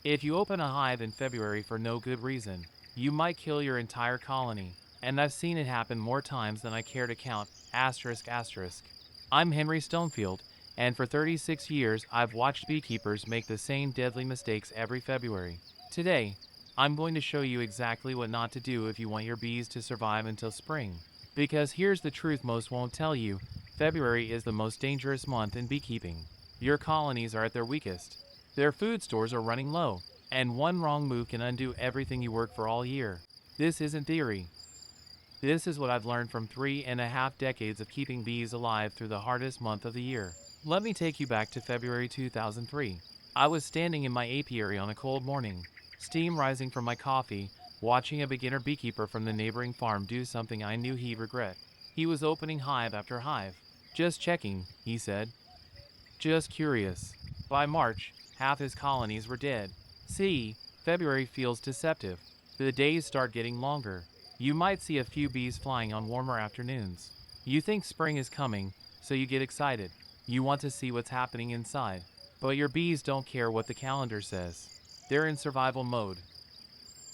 If you open a hive in February for no good reason, you might kill your entire colony. And I've seen it happen more times than I care to count. Asterisk asterisk. I'm Henry Stonefield, and for 36 years I've watched beekeepers make the same deadly mistakes every February. Today, I'm going to show you exactly what not to do if you want your bees to survive until spring. Because here's the truth most won't tell you: February is the most dangerous month in beekeeping. Your colonies are at their weakest. Their food stores are running low, and one wrong move can undo everything you worked for all year. This isn't theory. This is what I've learned from 3.5 decades of keeping bees alive through the hardest month of the year. Let me take you back to February 2003. I was standing in my apiary on a cold morning, steam rising from my coffee, watching a beginner beekeeper from the neighboring farm do something I knew he'd regret. He was opening hive after hive. "Just checking," he said. "Just curious." By March, half his colonies were dead. See, February feels deceptive. The days start getting longer. You might see a few bees flying on warmer afternoons. You think spring is coming, so you get excited. You want to see what's happening inside. But your bees don't care what the calendar says. They're in survival mode.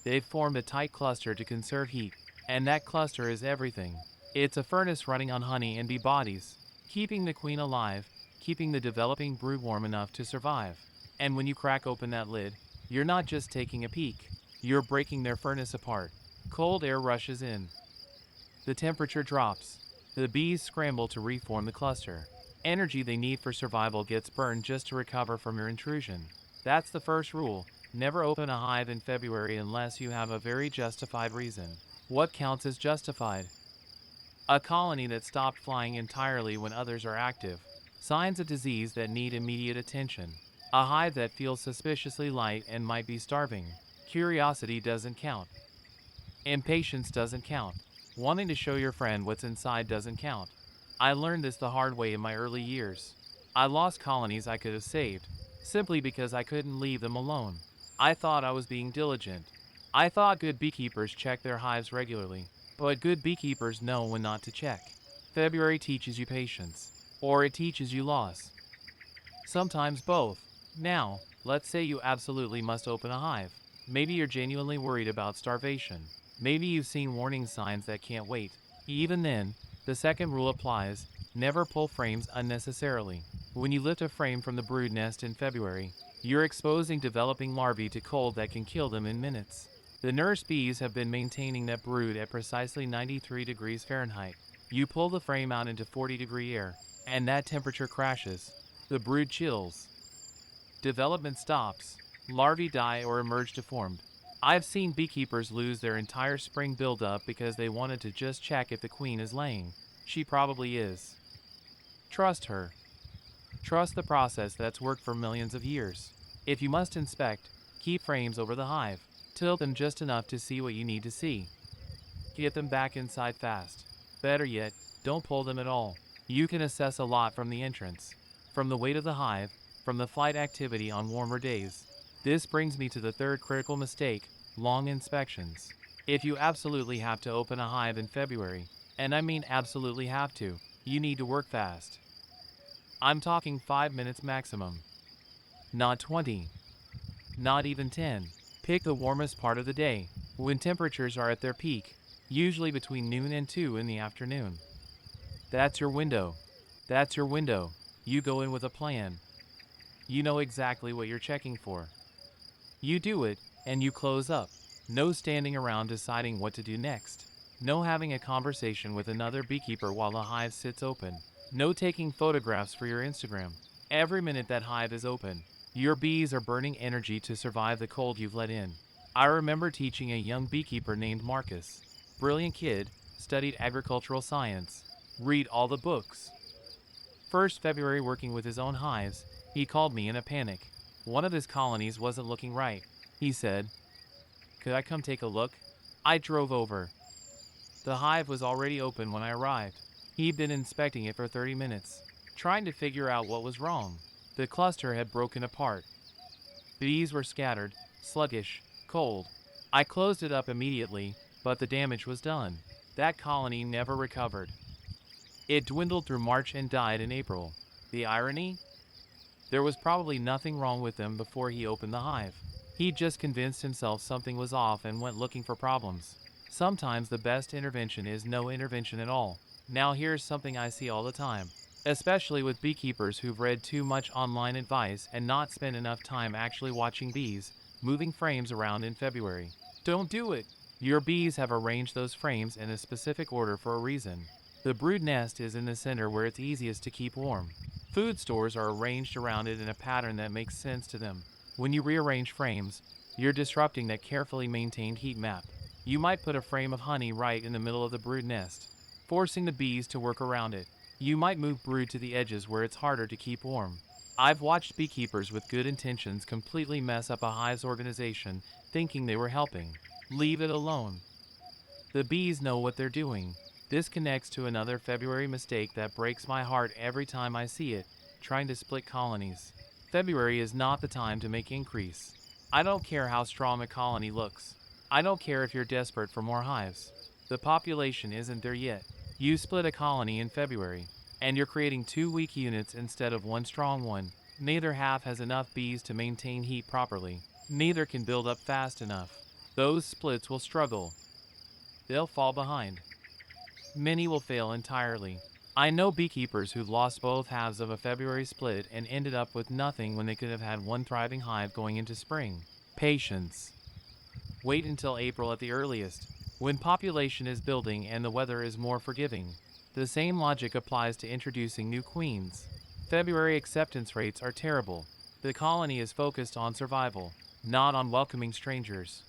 They've formed a tight cluster to conserve heat, and that cluster is everything. It's a furnace running on honey and bee bodies, keeping the queen alive, keeping the developing brood warm enough to survive. And when you crack open that lid, you're not just taking a peek, you're breaking their furnace apart. Cold air rushes in. The temperature drops. The bees scramble to reform the cluster. Energy they need for survival gets burned just to recover from your intrusion. That's the first rule: never open a hive in February unless you have a very justified reason. What counts as justified? A colony that stopped flying entirely when others are active. Signs of disease that need immediate attention. A hive that feels suspiciously light and might be starving. Curiosity doesn't count. Impatience doesn't count. Wanting to show your friend what's inside doesn't count. I learned this the hard way in my early years. I lost colonies I could have saved, simply because I couldn't leave them alone. I thought I was being diligent. I thought good beekeepers check their hives regularly. But good beekeepers know when not to check. February teaches you patience. Or it teaches you loss. Sometimes both. Now, let's say you absolutely must open a hive. Maybe you're genuinely worried about starvation. Maybe you've seen warning signs that can't wait. Even then, the second rule applies: never pull frames unnecessarily. When you lift a frame from the brood nest in February, you're exposing developing larvae to cold that can kill them in minutes. The nurse bees have been maintaining that brood at precisely 93 degrees Fahrenheit. You pull the frame out into 40-degree air, and that temperature crashes. The brood chills. Development stops. Larvae die or emerge deformed. I've seen beekeepers lose their entire spring buildup because they wanted to just check if the queen is laying. She probably is. Trust her. Trust the process that's worked for millions of years. If you must inspect, keep frames over the hive. Tilt them just enough to see what you need to see. Get them back inside fast. Better yet, don't pull them at all. You can assess a lot from the entrance, from the weight of the hive, from the flight activity on warmer days. This brings me to the third critical mistake: long inspections. If you absolutely have to open a hive in February, and I mean absolutely have to, you need to work fast. I'm talking 5 minutes maximum. Not 20. Not even 10. Pick the warmest part of the day, when temperatures are at their peak, usually between noon and 2 in the afternoon. That's your window. That's your window. You go in with a plan. You know exactly what you're checking for. You do it, and you close up. No standing around deciding what to do next. No having a conversation with another beekeeper while the hive sits open. No taking photographs for your Instagram. Every minute that hive is open, your bees are burning energy to survive the cold you've let in. I remember teaching a young beekeeper named Marcus. Brilliant kid, studied agricultural science. Read all the books. First February working with his own hives, he called me in a panic. One of his colonies wasn't looking right. He said, "Could I come take a look?" I drove over. The hive was already open when I arrived. He'd been inspecting it for 30 minutes, trying to figure out what was wrong. The cluster had broken apart. Bees were scattered, sluggish, cold. I closed it up immediately, but the damage was done. That colony never recovered. It dwindled through March and died in April. The irony? There was probably nothing wrong with them before he opened the hive. He just convinced himself something was off and went looking for problems. Sometimes the best intervention is no intervention at all. Now here's something I see all the time, especially with beekeepers who've read too much online advice and not spent enough time actually watching bees moving frames around in February. Don't do it! Your bees have arranged those frames in a specific order for a reason. The brood nest is in the center where it's easiest to keep warm. Food stores are arranged around it in a pattern that makes sense to them. When you rearrange frames, you're disrupting that carefully maintained heat map. You might put a frame of honey right in the middle of the brood nest, forcing the bees to work around it. You might move brood to the edges where it's harder to keep warm. I've watched beekeepers with good intentions completely mess up a hive's organization, thinking they were helping. Leave it alone. The bees know what they're doing. This connects to another February mistake that breaks my heart every time I see it, trying to split colonies. February is not the time to make increase. I don't care how strong a colony looks. I don't care if you're desperate for more hives. The population isn't there yet. You split a colony in February, and you're creating two weak units instead of one strong one. Neither half has enough bees to maintain heat properly. Neither can build up fast enough. Those splits will struggle. They'll fall behind. Many will fail entirely. I know beekeepers who lost both halves of a February split and ended up with nothing when they could have had one thriving hive going into spring. Patience. Wait until April at the earliest, when population is building and the weather is more forgiving. The same logic applies to introducing new queens. February acceptance rates are terrible. The colony is focused on survival, not on welcoming strangers.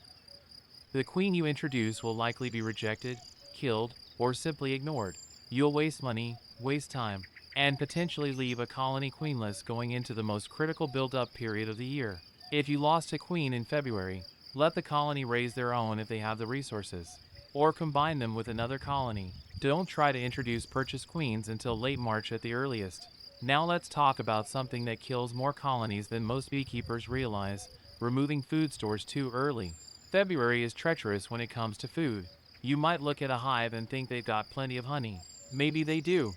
The queen you introduce will likely be rejected, killed, or simply ignored. You'll waste money, waste time, and potentially leave a colony queenless going into the most critical build-up period of the year. If you lost a queen in February, let the colony raise their own if they have the resources, or combine them with another colony. Don't try to introduce purchased queens until late March at the earliest. Now let's talk about something that kills more colonies than most beekeepers realize: removing food stores too early. February is treacherous when it comes to food. You might look at a hive and think they've got plenty of honey. Maybe they do.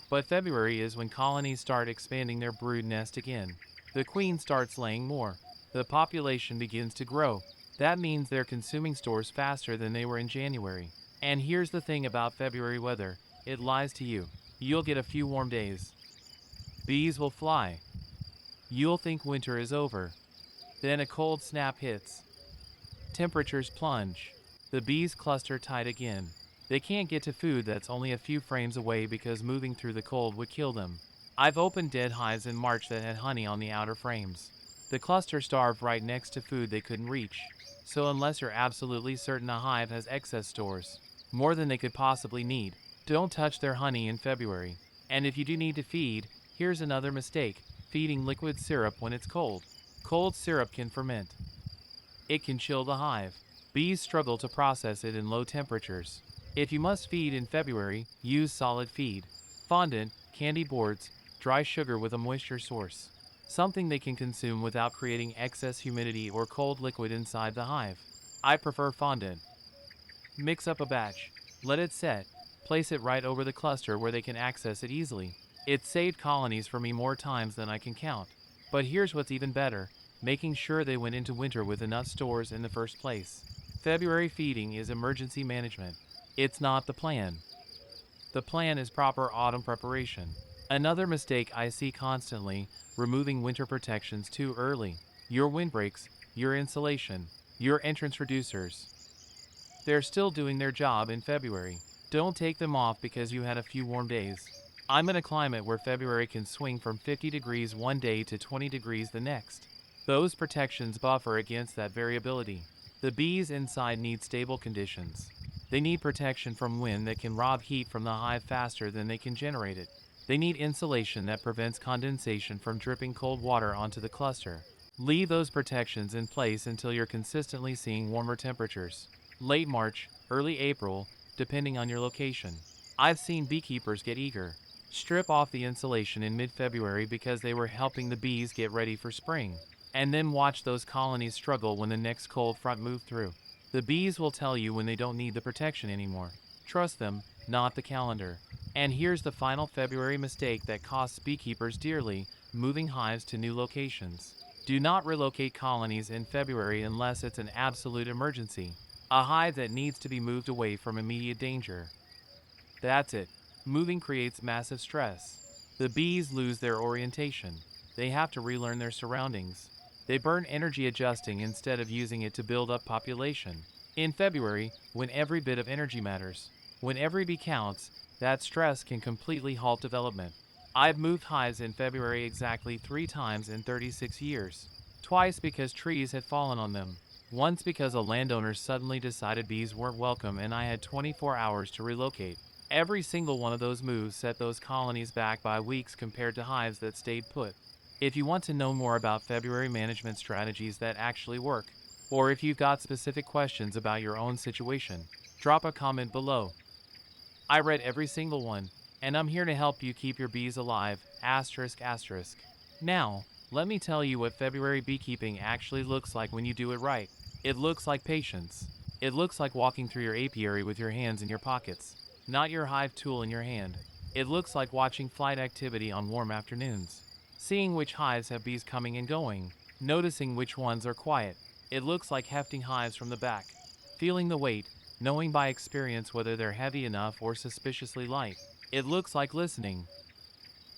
But February is when colonies start expanding their brood nest again. The queen starts laying more. The population begins to grow. That means they're consuming stores faster than they were in January. And here's the thing about February weather: it lies to you. You'll get a few warm days. Bees will fly. You'll think winter is over. Then a cold snap hits. Temperatures plunge. The bees cluster tight again. They can't get to food that's only a few frames away because moving through the cold would kill them. I've opened dead hives in March that had honey on the outer frames. The cluster starved right next to food they couldn't reach. So unless you're absolutely certain a hive has excess stores, more than they could possibly need, don't touch their honey in February. And if you do need to feed, here's another mistake: feeding liquid syrup when it's cold. Cold syrup can ferment. It can chill the hive. Bees struggle to process it in low temperatures. If you must feed in February, use solid feed. Fondant, candy boards, dry sugar with a moisture source. Something they can consume without creating excess humidity or cold liquid inside the hive. I prefer fondant. Mix up a batch. Let it set. Place it right over the cluster where they can access it easily. It's saved colonies for me more times than I can count. But here's what's even better: making sure they went into winter with enough stores in the first place. February feeding is emergency management. It's not the plan. The plan is proper autumn preparation. Another mistake I see constantly: removing winter protections too early. Your windbreaks, your insulation, your entrance reducers. They're still doing their job in February. Don't take them off because you had a few warm days. I'm in a climate where February can swing from 50 degrees one day to 20 degrees the next. Those protections buffer against that variability. The bees inside need stable conditions. They need protection from wind that can rob heat from the hive faster than they can generate it. They need insulation that prevents condensation from dripping cold water onto the cluster. Leave those protections in place until you're consistently seeing warmer temperatures. Late March, early April, depending on your location. I've seen beekeepers get eager. Strip off the insulation in mid-February because they were helping the bees get ready for spring. And then watch those colonies struggle when the next cold front moved through. The bees will tell you when they don't need the protection anymore. Trust them, not the calendar. And here's the final February mistake that costs beekeepers dearly: moving hives to new locations. Do not relocate colonies in February unless it's an absolute emergency. A hive that needs to be moved away from immediate danger. That's it. Moving creates massive stress. The bees lose their orientation. They have to relearn their surroundings. They burn energy adjusting instead of using it to build up population. In February, when every bit of energy matters, when every bee counts, that stress can completely halt development. I've moved hives in February exactly 3 times in 36 years. Twice because trees had fallen on them. Once because a landowner suddenly decided bees weren't welcome and I had 24 hours to relocate. Every single one of those moves set those colonies back by weeks compared to hives that stayed put. If you want to know more about February management strategies that actually work, or if you've got specific questions about your own situation, drop a comment below. I read every single one, and I'm here to help you keep your bees alive, asterisk asterisk. Now, let me tell you what February beekeeping actually looks like when you do it right. It looks like patience. It looks like walking through your apiary with your hands in your pockets, not your hive tool in your hand. It looks like watching flight activity on warm afternoons, seeing which hives have bees coming and going, noticing which ones are quiet. It looks like hefting hives from the back, feeling the weight, knowing by experience whether they're heavy enough or suspiciously light. It looks like listening,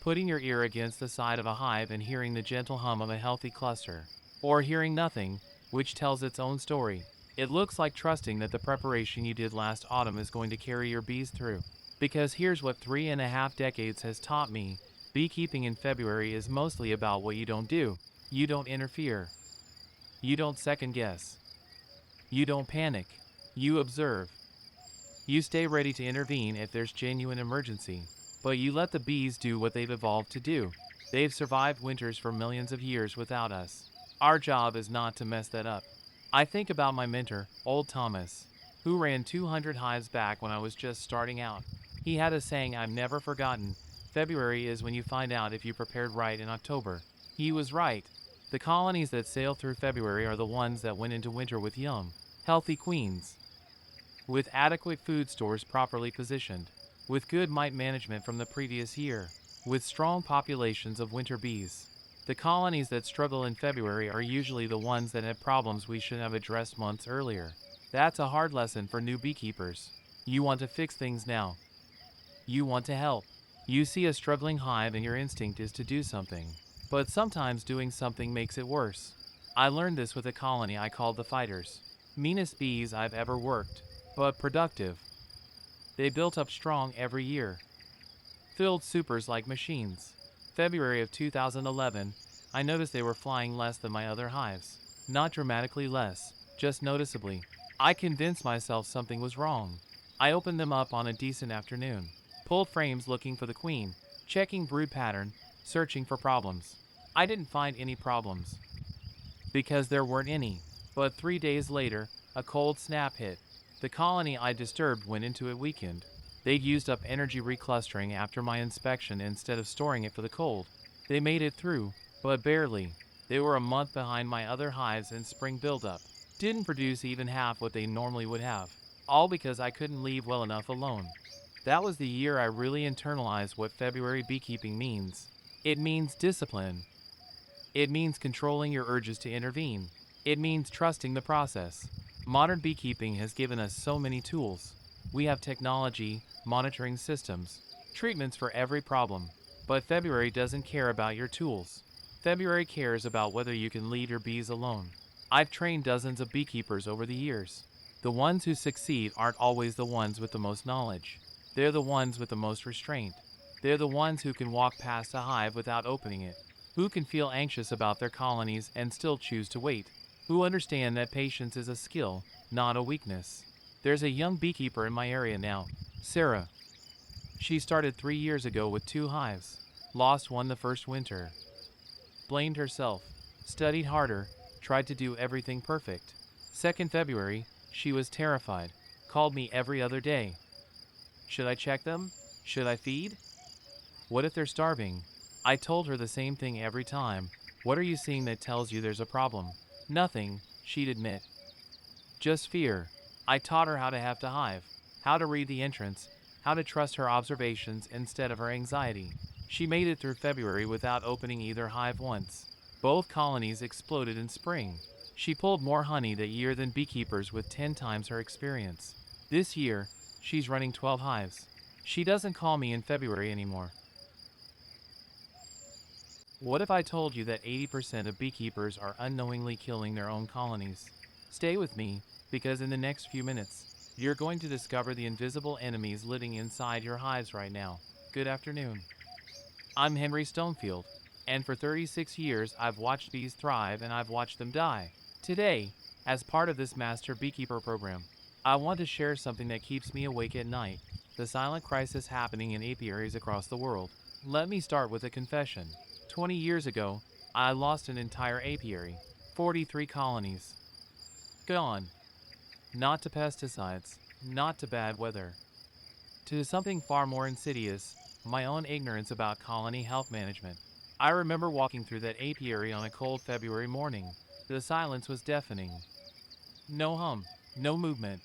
putting your ear against the side of a hive and hearing the gentle hum of a healthy cluster, or hearing nothing, which tells its own story. It looks like trusting that the preparation you did last autumn is going to carry your bees through. Because here's what 3.5 decades has taught me: beekeeping in February is mostly about what you don't do. You don't interfere. You don't second guess. You don't panic. You observe. You stay ready to intervene if there's genuine emergency. But you let the bees do what they've evolved to do. They've survived winters for millions of years without us. Our job is not to mess that up. I think about my mentor, old Thomas, who ran 200 hives back when I was just starting out. He had a saying I've never forgotten: February is when you find out if you prepared right in October. He was right. The colonies that sail through February are the ones that went into winter with young, healthy queens, with adequate food stores properly positioned, with good mite management from the previous year, with strong populations of winter bees. The colonies that struggle in February are usually the ones that have problems we should have addressed months earlier. That's a hard lesson for new beekeepers. You want to fix things now. You want to help. You see a struggling hive and your instinct is to do something. But sometimes doing something makes it worse. I learned this with a colony I called the Fighters. Meanest bees I've ever worked, but productive. They built up strong every year. Filled supers like machines. February of 2011, I noticed they were flying less than my other hives. Not dramatically less, just noticeably. I convinced myself something was wrong. I opened them up on a decent afternoon. Pulled frames looking for the queen, checking brood pattern, searching for problems. I didn't find any problems, because there weren't any. But 3 days later, a cold snap hit. The colony I disturbed went into a weekend. They'd used up energy reclustering after my inspection instead of storing it for the cold. They made it through, but barely. They were a month behind my other hives in spring buildup. Didn't produce even half what they normally would have. All because I couldn't leave well enough alone. That was the year I really internalized what February beekeeping means. It means discipline. It means controlling your urges to intervene. It means trusting the process. Modern beekeeping has given us so many tools. We have technology, monitoring systems, treatments for every problem. But February doesn't care about your tools. February cares about whether you can leave your bees alone. I've trained dozens of beekeepers over the years. The ones who succeed aren't always the ones with the most knowledge. They're the ones with the most restraint. They're the ones who can walk past a hive without opening it, who can feel anxious about their colonies and still choose to wait, who understand that patience is a skill, not a weakness. There's a young beekeeper in my area now, Sarah. She started 3 years ago with 2 hives, lost one the first winter, blamed herself, studied harder, tried to do everything perfect. 2nd February, she was terrified, called me every other day. Should I check them? Should I feed? What if they're starving? I told her the same thing every time. What are you seeing that tells you there's a problem? Nothing, she'd admit. Just fear. I taught her how to have to hive, how to read the entrance, how to trust her observations instead of her anxiety. She made it through February without opening either hive once. Both colonies exploded in spring. She pulled more honey that year than beekeepers with 10 times her experience. This year, she's running 12 hives. She doesn't call me in February anymore. What if I told you that 80% of beekeepers are unknowingly killing their own colonies? Stay with me, because in the next few minutes, you're going to discover the invisible enemies living inside your hives right now. Good afternoon. I'm Henry Stonefield, and for 36 years I've watched bees thrive and I've watched them die. Today, as part of this Master Beekeeper Program, I want to share something that keeps me awake at night, the silent crisis happening in apiaries across the world. Let me start with a confession. 20 years ago, I lost an entire apiary, 43 colonies. Gone. Not to pesticides, not to bad weather, to something far more insidious, my own ignorance about colony health management. I remember walking through that apiary on a cold February morning. The silence was deafening. No hum, no movement,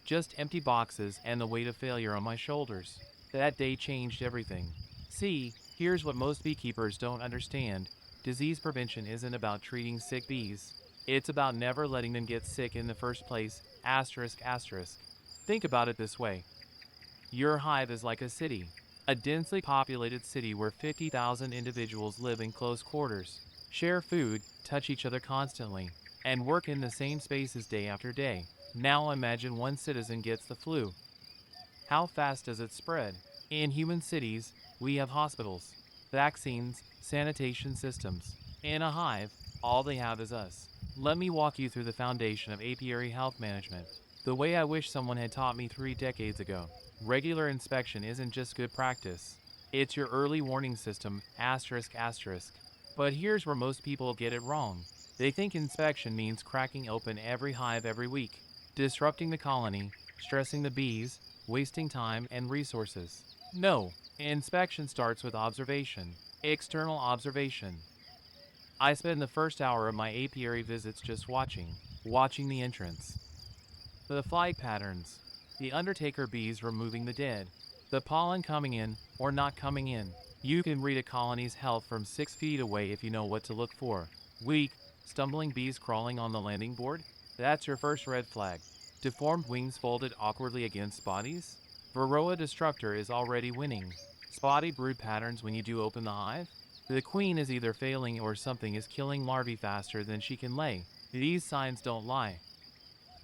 just empty boxes and the weight of failure on my shoulders. That day changed everything. See, here's what most beekeepers don't understand. Disease prevention isn't about treating sick bees. It's about never letting them get sick in the first place. Asterisk, asterisk. Think about it this way. Your hive is like a city, a densely populated city where 50,000 individuals live in close quarters, share food, touch each other constantly, and work in the same spaces day after day. Now imagine one citizen gets the flu. How fast does it spread? In human cities, we have hospitals, vaccines, sanitation systems. In a hive, all they have is us. Let me walk you through the foundation of apiary health management, the way I wish someone had taught me 3 decades ago. Regular inspection isn't just good practice. It's your early warning system, asterisk, asterisk. But here's where most people get it wrong. They think inspection means cracking open every hive every week, disrupting the colony, stressing the bees, wasting time and resources. No, inspection starts with observation, external observation. I spend the first hour of my apiary visits just watching the entrance, the flight patterns, the undertaker bees removing the dead, the pollen coming in or not coming in. You can read a colony's health from 6 feet away if you know what to look for. Weak, stumbling bees crawling on the landing board? That's your first red flag. Deformed wings folded awkwardly against bodies? Varroa destructor is already winning. Spotty brood patterns when you do open the hive? The queen is either failing or something is killing larvae faster than she can lay. These signs don't lie.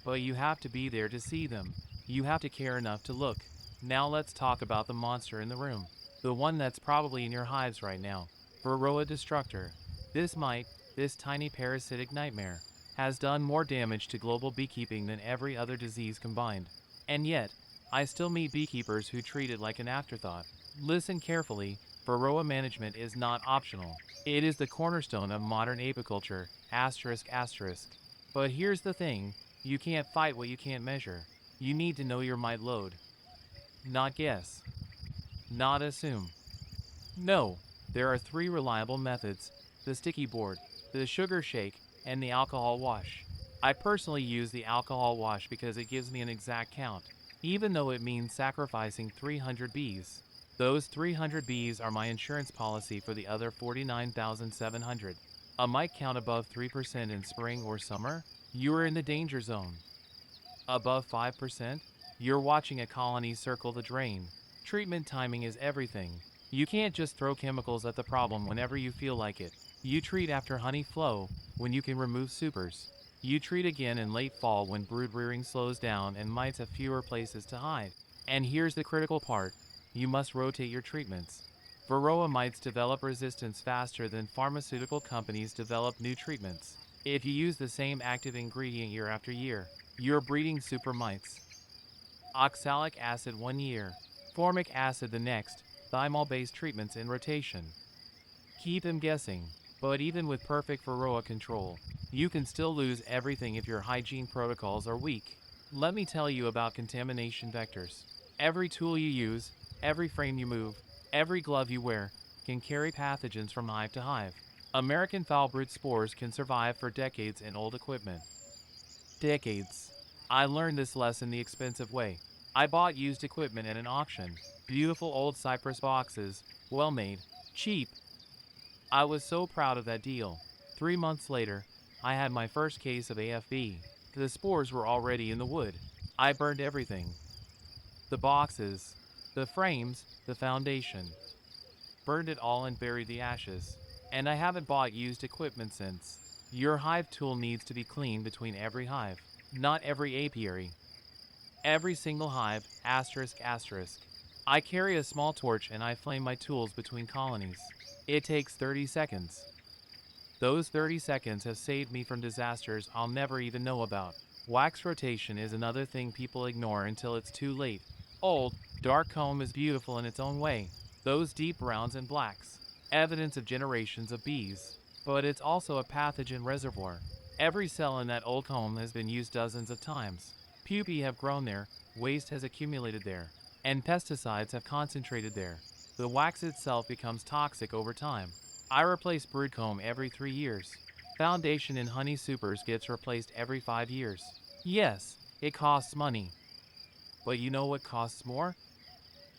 But you have to be there to see them. You have to care enough to look. Now let's talk about the monster in the room. The one that's probably in your hives right now. Varroa destructor. This mite, this tiny parasitic nightmare, has done more damage to global beekeeping than every other disease combined. And yet, I still meet beekeepers who treat it like an afterthought. Listen carefully, Varroa management is not optional. It is the cornerstone of modern apiculture, asterisk, asterisk. But here's the thing, you can't fight what you can't measure. You need to know your mite load. Not guess. Not assume. No, there are 3 reliable methods: the sticky board, the sugar shake, and the alcohol wash. I personally use the alcohol wash because it gives me an exact count, even though it means sacrificing 300 bees. Those 300 bees are my insurance policy for the other 49,700. A mite count above 3% in spring or summer? You are in the danger zone. Above 5%? You're watching a colony circle the drain. Treatment timing is everything. You can't just throw chemicals at the problem whenever you feel like it. You treat after honey flow, when you can remove supers. You treat again in late fall when brood rearing slows down and mites have fewer places to hide. And here's the critical part. You must rotate your treatments. Varroa mites develop resistance faster than pharmaceutical companies develop new treatments. If you use the same active ingredient year after year, you're breeding super mites. Oxalic acid 1 year, formic acid the next, thymol-based treatments in rotation. Keep them guessing. But even with perfect Varroa control, you can still lose everything if your hygiene protocols are weak. Let me tell you about contamination vectors. Every tool you use, every frame you move, every glove you wear, can carry pathogens from hive to hive. American foulbrood spores can survive for decades in old equipment. Decades. I learned this lesson the expensive way. I bought used equipment at an auction. Beautiful old cypress boxes, well made, cheap. I was so proud of that deal. 3 months later, I had my first case of AFB. The spores were already in the wood. I burned everything. The boxes, the frames, the foundation. Burned it all and buried the ashes. And I haven't bought used equipment since. Your hive tool needs to be cleaned between every hive, not every apiary. Every single hive, asterisk asterisk. I carry a small torch and I flame my tools between colonies. It takes 30 seconds. Those 30 seconds have saved me from disasters I'll never even know about. Wax rotation is another thing people ignore until it's too late. Old, dark comb is beautiful in its own way. Those deep browns and blacks. Evidence of generations of bees. But it's also a pathogen reservoir. Every cell in that old comb has been used dozens of times. Pupae have grown there, waste has accumulated there, and pesticides have concentrated there. The wax itself becomes toxic over time. I replace broodcomb every 3 years. Foundation in honey supers gets replaced every 5 years. Yes, it costs money. But you know what costs more?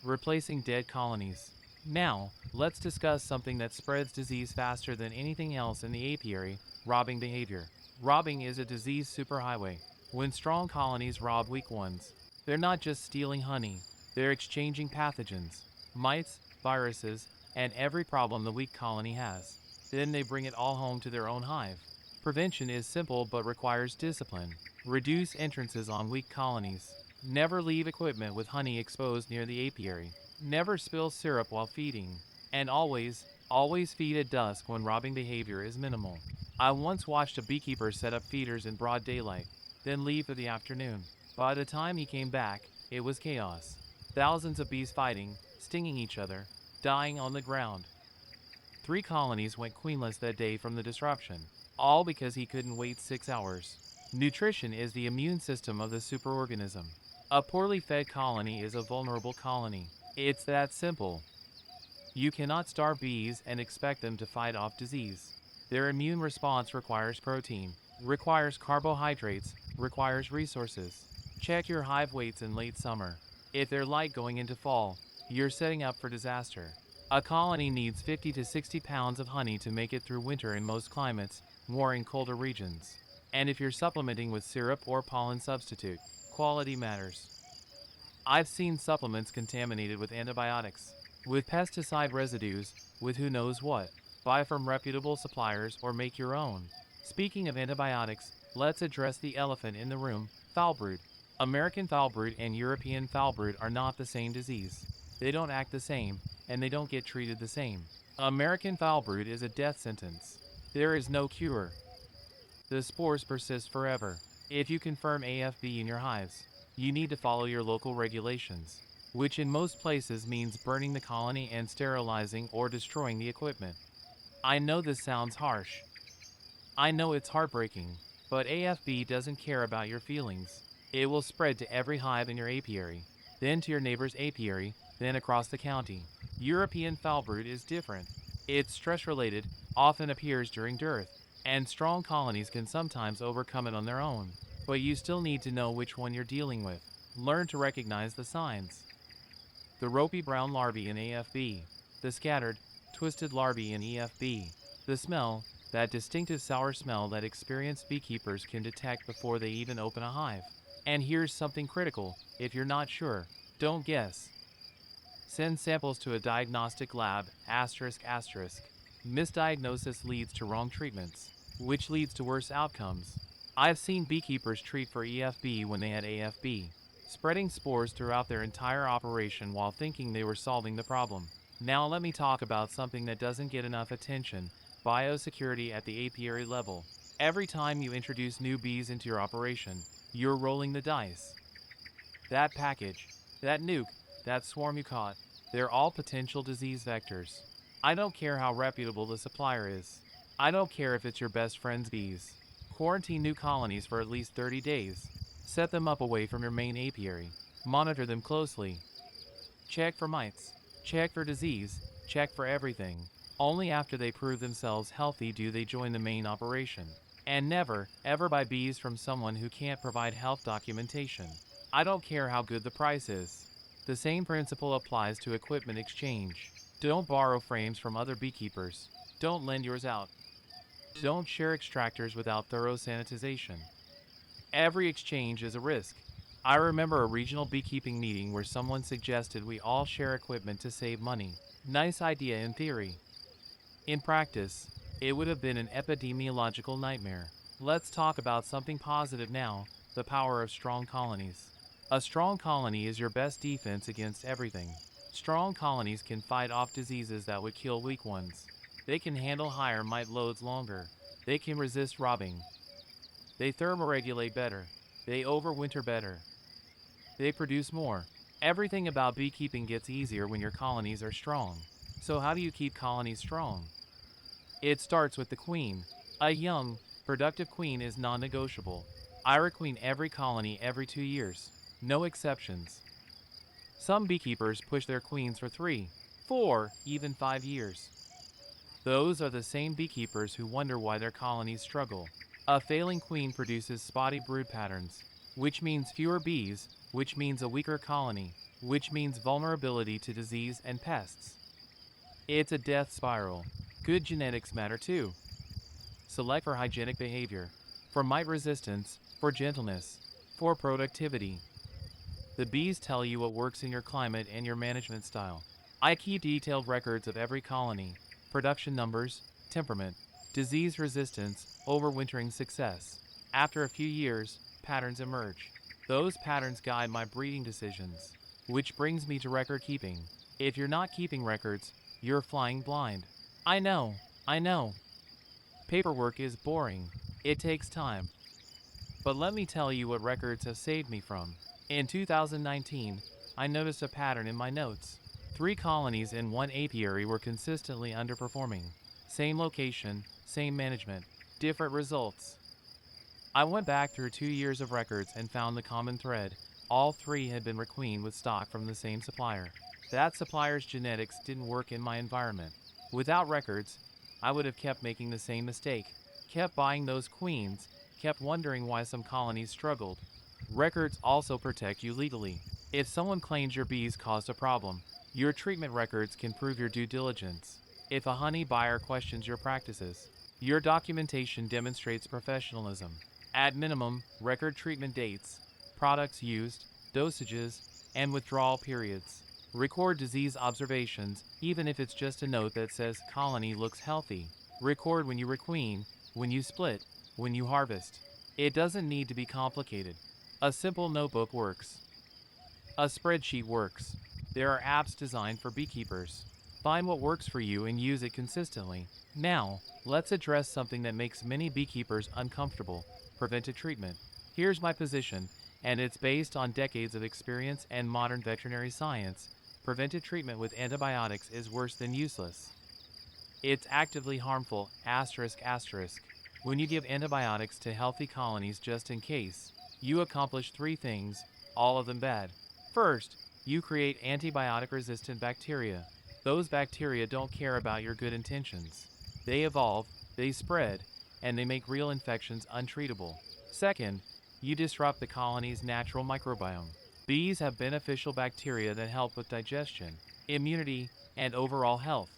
Replacing dead colonies. Now, let's discuss something that spreads disease faster than anything else in the apiary: robbing behavior. Robbing is a disease superhighway. When strong colonies rob weak ones, they're not just stealing honey, they're exchanging pathogens, mites, viruses, and every problem the weak colony has. Then they bring it all home to their own hive. Prevention is simple but requires discipline. Reduce entrances on weak colonies. Never leave equipment with honey exposed near the apiary. Never spill syrup while feeding. And always feed at dusk when robbing behavior is minimal. I once watched a beekeeper set up feeders in broad daylight, then leave for the afternoon. By the time he came back, it was chaos. Thousands of bees fighting, stinging each other, dying on the ground. 3 colonies went queenless that day from the disruption, all because he couldn't wait 6 hours. Nutrition is the immune system of the superorganism. A poorly fed colony is a vulnerable colony. It's that simple. You cannot starve bees and expect them to fight off disease. Their immune response requires protein, requires carbohydrates, requires resources. Check your hive weights in late summer. If they're light going into fall, you're setting up for disaster. A colony needs 50 to 60 pounds of honey to make it through winter in most climates, more in colder regions. And if you're supplementing with syrup or pollen substitute, quality matters. I've seen supplements contaminated with antibiotics, with pesticide residues, with who knows what. Buy from reputable suppliers or make your own. Speaking of antibiotics, let's address the elephant in the room: foulbrood. American foulbrood and European foulbrood are not the same disease. They don't act the same, and they don't get treated the same. American foulbrood is a death sentence. There is no cure. The spores persist forever. If you confirm AFB in your hives, you need to follow your local regulations, which in most places means burning the colony and sterilizing or destroying the equipment. I know this sounds harsh. I know it's heartbreaking, but AFB doesn't care about your feelings. It will spread to every hive in your apiary, then to your neighbor's apiary, then across the county. European foulbrood is different. It's stress-related, often appears during dearth, and strong colonies can sometimes overcome it on their own. But you still need to know which one you're dealing with. Learn to recognize the signs. The ropey brown larvae in AFB. The scattered, twisted larvae in EFB. The smell, that distinctive sour smell that experienced beekeepers can detect before they even open a hive. And here's something critical: if you're not sure, don't guess. Send samples to a diagnostic lab, asterisk asterisk. Misdiagnosis leads to wrong treatments, which leads to worse outcomes. I've seen beekeepers treat for EFB when they had AFB, spreading spores throughout their entire operation while thinking they were solving the problem. Now let me talk about something that doesn't get enough attention: biosecurity at the apiary level. Every time you introduce new bees into your operation, you're rolling the dice. That package, that nuke, that swarm you caught, they're all potential disease vectors. I don't care how reputable the supplier is. I don't care if it's your best friend's bees. Quarantine new colonies for at least 30 days. Set them up away from your main apiary. Monitor them closely. Check for mites. Check for disease. Check for everything. Only after they prove themselves healthy do they join the main operation. And never, ever buy bees from someone who can't provide health documentation. I don't care how good the price is. The same principle applies to equipment exchange. Don't borrow frames from other beekeepers. Don't lend yours out. Don't share extractors without thorough sanitization. Every exchange is a risk. I remember a regional beekeeping meeting where someone suggested we all share equipment to save money. Nice idea in theory. In practice, it would have been an epidemiological nightmare. Let's talk about something positive now, the power of strong colonies. A strong colony is your best defense against everything. Strong colonies can fight off diseases that would kill weak ones. They can handle higher mite loads longer. They can resist robbing. They thermoregulate better. They overwinter better. They produce more. Everything about beekeeping gets easier when your colonies are strong. So how do you keep colonies strong? It starts with the queen. A young, productive queen is non-negotiable. I requeen every colony every 2 years. No exceptions. Some beekeepers push their queens for 3, 4, even 5 years. Those are the same beekeepers who wonder why their colonies struggle. A failing queen produces spotty brood patterns, which means fewer bees, which means a weaker colony, which means vulnerability to disease and pests. It's a death spiral. Good genetics matter too. Select for hygienic behavior, for mite resistance, for gentleness, for productivity. The bees tell you what works in your climate and your management style. I keep detailed records of every colony, production numbers, temperament, disease resistance, overwintering success. After a few years, patterns emerge. Those patterns guide my breeding decisions. Which brings me to record keeping. If you're not keeping records, you're flying blind. I know. Paperwork is boring. It takes time. But let me tell you what records have saved me from. In 2019, I noticed a pattern in my notes. 3 colonies in one apiary were consistently underperforming. Same location, same management, different results. I went back through 2 years of records and found the common thread. All 3 had been requeened with stock from the same supplier. That supplier's genetics didn't work in my environment. Without records, I would have kept making the same mistake, kept buying those queens, kept wondering why some colonies struggled. Records also protect you legally. If someone claims your bees caused a problem, your treatment records can prove your due diligence. If a honey buyer questions your practices, your documentation demonstrates professionalism. At minimum, record treatment dates, products used, dosages, and withdrawal periods. Record disease observations, even if it's just a note that says colony looks healthy. Record when you requeen, when you split, when you harvest. It doesn't need to be complicated. A simple notebook works. A spreadsheet works. There are apps designed for beekeepers. Find what works for you and use it consistently. Now, let's address something that makes many beekeepers uncomfortable: preventive treatment. Here's my position, and it's based on decades of experience and modern veterinary science. Preventive treatment with antibiotics is worse than useless. It's actively harmful, ****. When you give antibiotics to healthy colonies just in case, you accomplish 3 things, all of them bad. First, you create antibiotic-resistant bacteria. Those bacteria don't care about your good intentions. They evolve, they spread, and they make real infections untreatable. Second, you disrupt the colony's natural microbiome. Bees have beneficial bacteria that help with digestion, immunity, and overall health.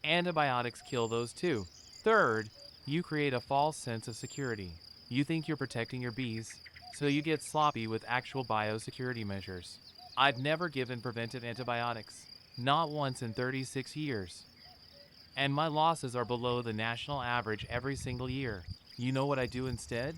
Antibiotics kill those too. Third, you create a false sense of security. You think you're protecting your bees, so you get sloppy with actual biosecurity measures. I've never given preventive antibiotics. Not once in 36 years. And my losses are below the national average every single year. You know what I do instead?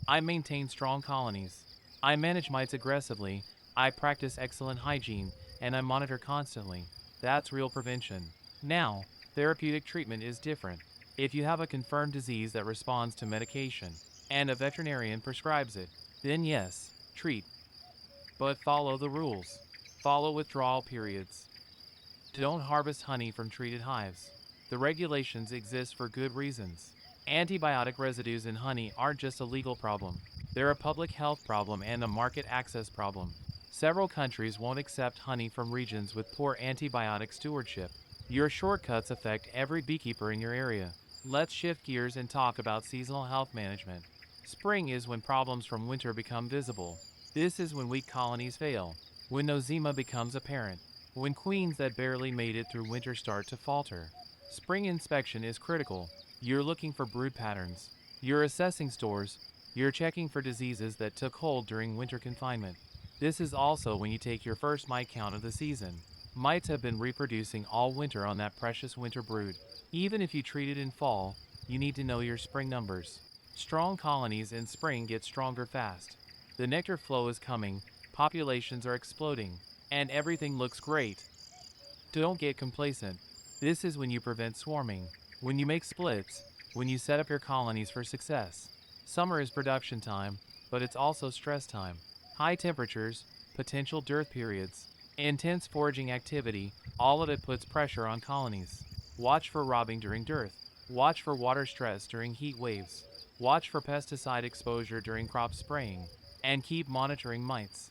I maintain strong colonies. I manage mites aggressively, I practice excellent hygiene, and I monitor constantly. That's real prevention. Now, therapeutic treatment is different. If you have a confirmed disease that responds to medication, and a veterinarian prescribes it, then yes, treat. But follow the rules. Follow withdrawal periods. Don't harvest honey from treated hives. The regulations exist for good reasons. Antibiotic residues in honey aren't just a legal problem. They're a public health problem and a market access problem. Several countries won't accept honey from regions with poor antibiotic stewardship. Your shortcuts affect every beekeeper in your area. Let's shift gears and talk about seasonal health management. Spring is when problems from winter become visible. This is when weak colonies fail, when nosema becomes apparent, when queens that barely made it through winter start to falter. Spring inspection is critical. You're looking for brood patterns. You're assessing stores. You're checking for diseases that took hold during winter confinement. This is also when you take your first mite count of the season. Mites have been reproducing all winter on that precious winter brood. Even if you treat it in fall, you need to know your spring numbers. Strong colonies in spring get stronger fast. The nectar flow is coming, populations are exploding, and everything looks great. Don't get complacent. This is when you prevent swarming, when you make splits, when you set up your colonies for success. Summer is production time, but it's also stress time. High temperatures, potential dearth periods, intense foraging activity, all of it puts pressure on colonies. Watch for robbing during dearth. Watch for water stress during heat waves. Watch for pesticide exposure during crop spraying. And keep monitoring mites.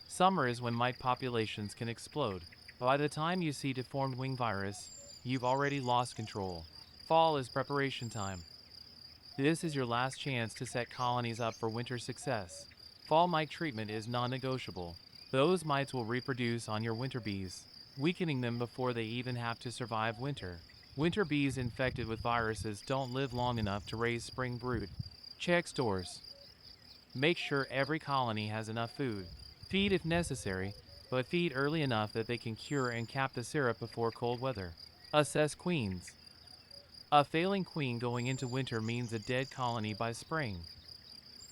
Summer is when mite populations can explode. By the time you see deformed wing virus, you've already lost control. Fall is preparation time. This is your last chance to set colonies up for winter success. Fall mite treatment is non-negotiable. Those mites will reproduce on your winter bees, weakening them before they even have to survive winter. Winter bees infected with viruses don't live long enough to raise spring brood. Check stores. Make sure every colony has enough food. Feed if necessary, but feed early enough that they can cure and cap the syrup before cold weather. Assess queens. A failing queen going into winter means a dead colony by spring.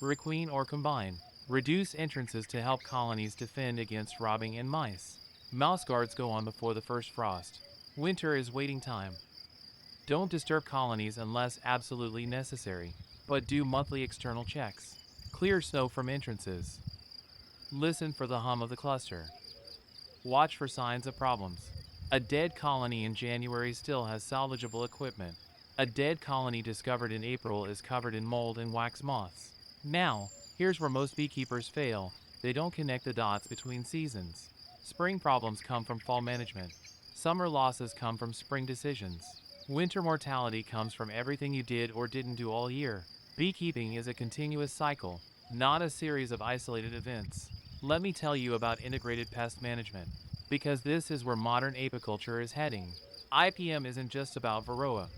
Requeen or combine. Reduce entrances to help colonies defend against robbing and mice. Mouse guards go on before the first frost. Winter is waiting time. Don't disturb colonies unless absolutely necessary, but do monthly external checks. Clear snow from entrances. Listen for the hum of the cluster. Watch for signs of problems. A dead colony in January still has salvageable equipment. A dead colony discovered in April is covered in mold and wax moths. Now, here's where most beekeepers fail. They don't connect the dots between seasons. Spring problems come from fall management. Summer losses come from spring decisions. Winter mortality comes from everything you did or didn't do all year. Beekeeping is a continuous cycle, not a series of isolated events. Let me tell you about integrated pest management, because this is where modern apiculture is heading. IPM isn't just about varroa.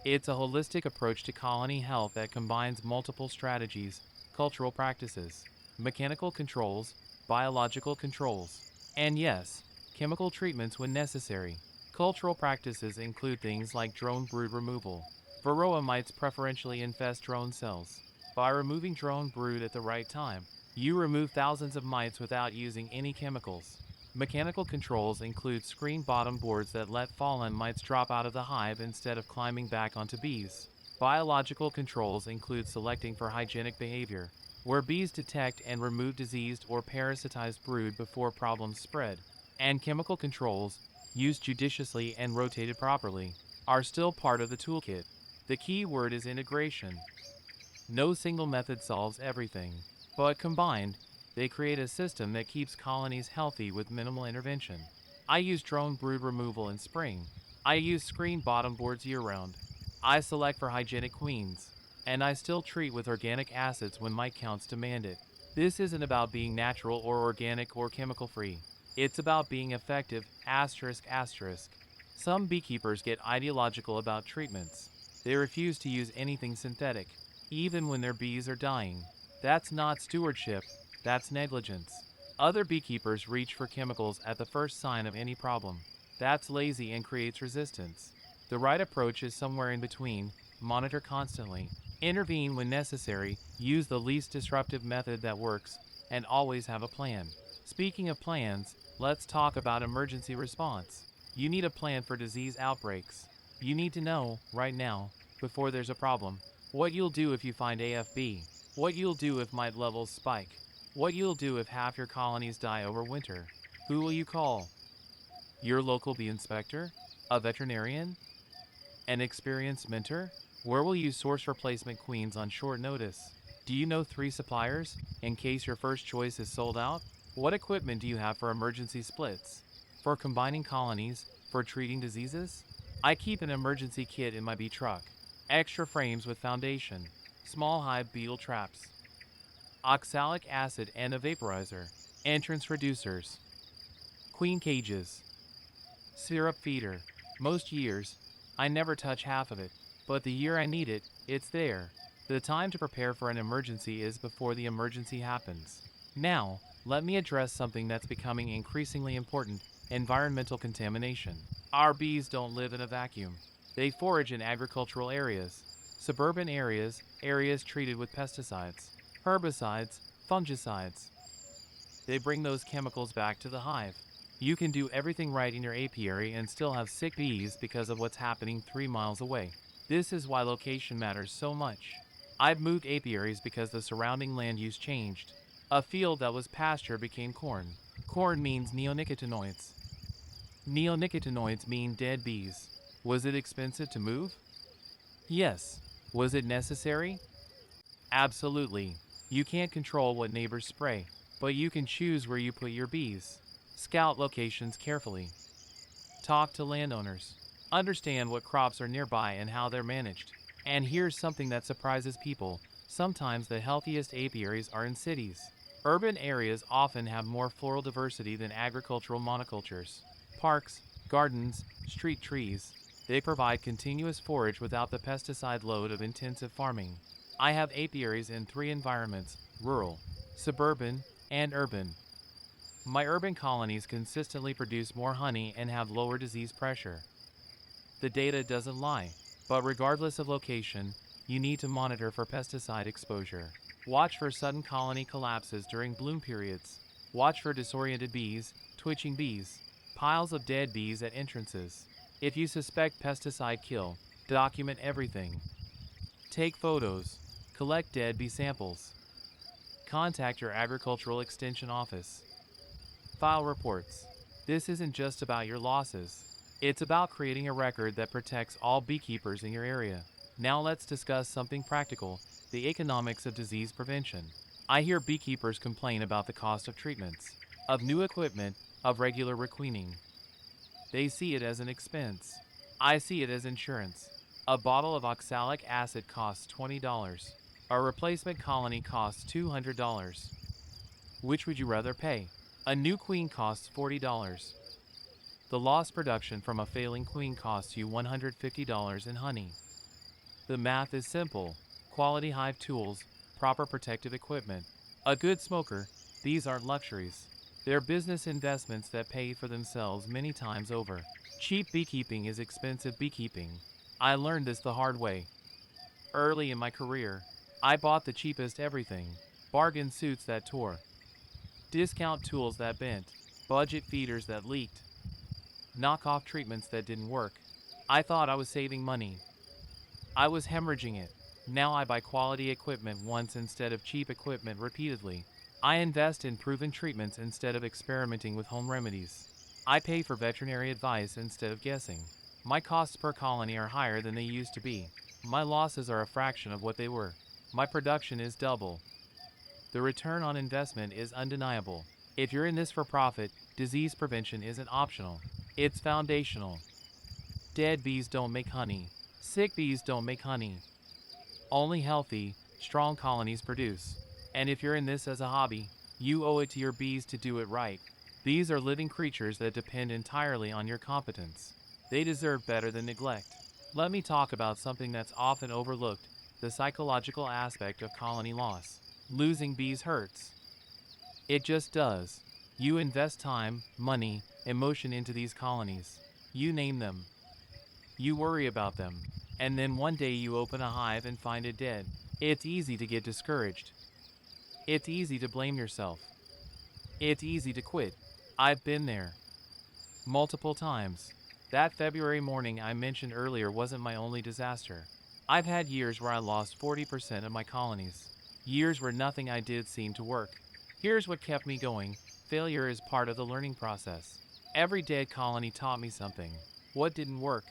It's a holistic approach to colony health that combines multiple strategies, cultural practices, mechanical controls, biological controls, and yes, chemical treatments when necessary. Cultural practices include things like drone brood removal. Varroa mites preferentially infest drone cells. By removing drone brood at the right time, you remove thousands of mites without using any chemicals. Mechanical controls include screen bottom boards that let fallen mites drop out of the hive instead of climbing back onto bees. Biological controls include selecting for hygienic behavior, where bees detect and remove diseased or parasitized brood before problems spread. And chemical controls, used judiciously and rotated properly, are still part of the toolkit. The key word is integration. No single method solves everything, but combined, they create a system that keeps colonies healthy with minimal intervention. I use drone brood removal in spring. I use screen bottom boards year-round. I select for hygienic queens. And I still treat with organic acids when mite counts demand it. This isn't about being natural or organic or chemical-free. It's about being effective, asterisk asterisk. Some beekeepers get ideological about treatments. They refuse to use anything synthetic, even when their bees are dying. That's not stewardship, that's negligence. Other beekeepers reach for chemicals at the first sign of any problem. That's lazy and creates resistance. The right approach is somewhere in between. Monitor constantly. Intervene when necessary, use the least disruptive method that works, and always have a plan. Speaking of plans, let's talk about emergency response. You need a plan for disease outbreaks. You need to know, right now, before there's a problem, what you'll do if you find AFB. What you'll do if mite levels spike. What you'll do if half your colonies die over winter. Who will you call? Your local bee inspector? A veterinarian? An experienced mentor? Where will you source replacement queens on short notice? Do you know 3 suppliers, in case your first choice is sold out? What equipment do you have for emergency splits? For combining colonies? For treating diseases? I keep an emergency kit in my bee truck. Extra frames with foundation. Small hive beetle traps. Oxalic acid and a vaporizer. Entrance reducers. Queen cages. Syrup feeder. Most years, I never touch half of it, but the year I need it, it's there. The time to prepare for an emergency is before the emergency happens. Now, let me address something that's becoming increasingly important: environmental contamination. Our bees don't live in a vacuum. They forage in agricultural areas, suburban areas, areas treated with pesticides, herbicides, fungicides. They bring those chemicals back to the hive. You can do everything right in your apiary and still have sick bees because of what's happening 3 miles away. This is why location matters so much. I've moved apiaries because the surrounding land use changed. A field that was pasture became corn. Corn means neonicotinoids. Neonicotinoids mean dead bees. Was it expensive to move? Yes. Was it necessary? Absolutely. You can't control what neighbors spray, but you can choose where you put your bees. Scout locations carefully. Talk to landowners. Understand what crops are nearby and how they're managed. And here's something that surprises people: sometimes the healthiest apiaries are in cities. Urban areas often have more floral diversity than agricultural monocultures. Parks, gardens, street trees. They provide continuous forage without the pesticide load of intensive farming. I have apiaries in 3 environments: rural, suburban, and urban. My urban colonies consistently produce more honey and have lower disease pressure. The data doesn't lie, but regardless of location, you need to monitor for pesticide exposure. Watch for sudden colony collapses during bloom periods. Watch for disoriented bees, twitching bees, piles of dead bees at entrances. If you suspect pesticide kill, document everything. Take photos. Collect dead bee samples. Contact your agricultural extension office. File reports. This isn't just about your losses. It's about creating a record that protects all beekeepers in your area. Now let's discuss something practical: the economics of disease prevention. I hear beekeepers complain about the cost of treatments, of new equipment, of regular requeening. They see it as an expense. I see it as insurance. A bottle of oxalic acid costs $20. A replacement colony costs $200. Which would you rather pay? A new queen costs $40. The lost production from a failing queen costs you $150 in honey. The math is simple: quality hive tools, proper protective equipment, a good smoker. These aren't luxuries. They're business investments that pay for themselves many times over. Cheap beekeeping is expensive beekeeping. I learned this the hard way. Early in my career, I bought the cheapest everything: bargain suits that tore, discount tools that bent, budget feeders that leaked, knockoff treatments that didn't work. I thought I was saving money. I was hemorrhaging it. Now I buy quality equipment once instead of cheap equipment repeatedly. I invest in proven treatments instead of experimenting with home remedies. I pay for veterinary advice instead of guessing. My costs per colony are higher than they used to be. My losses are a fraction of what they were. My production is double. The return on investment is undeniable. If you're in this for profit, disease prevention isn't optional. It's foundational. Dead bees don't make honey. Sick bees don't make honey. Only healthy, strong colonies produce. And if you're in this as a hobby, you owe it to your bees to do it right. These are living creatures that depend entirely on your competence. They deserve better than neglect. Let me talk about something that's often overlooked: the psychological aspect of colony loss. Losing bees hurts. It just does. You invest time, money, emotion into these colonies. You name them. You worry about them. And then one day you open a hive and find it dead. It's easy to get discouraged. It's easy to blame yourself. It's easy to quit. I've been there. Multiple times. That February morning I mentioned earlier wasn't my only disaster. I've had years where I lost 40% of my colonies. Years where nothing I did seemed to work. Here's what kept me going: failure is part of the learning process. Every dead colony taught me something. What didn't work?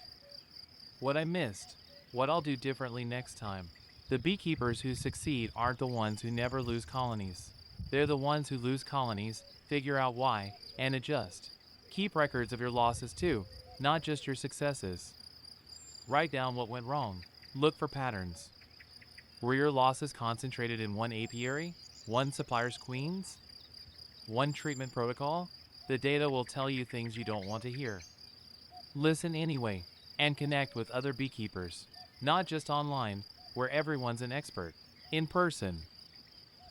What I missed? What I'll do differently next time? The beekeepers who succeed aren't the ones who never lose colonies. They're the ones who lose colonies, figure out why, and adjust. Keep records of your losses too, not just your successes. Write down what went wrong. Look for patterns. Were your losses concentrated in one apiary? One supplier's queens? One treatment protocol? The data will tell you things you don't want to hear. Listen anyway, and connect with other beekeepers. Not just online, where everyone's an expert. In person,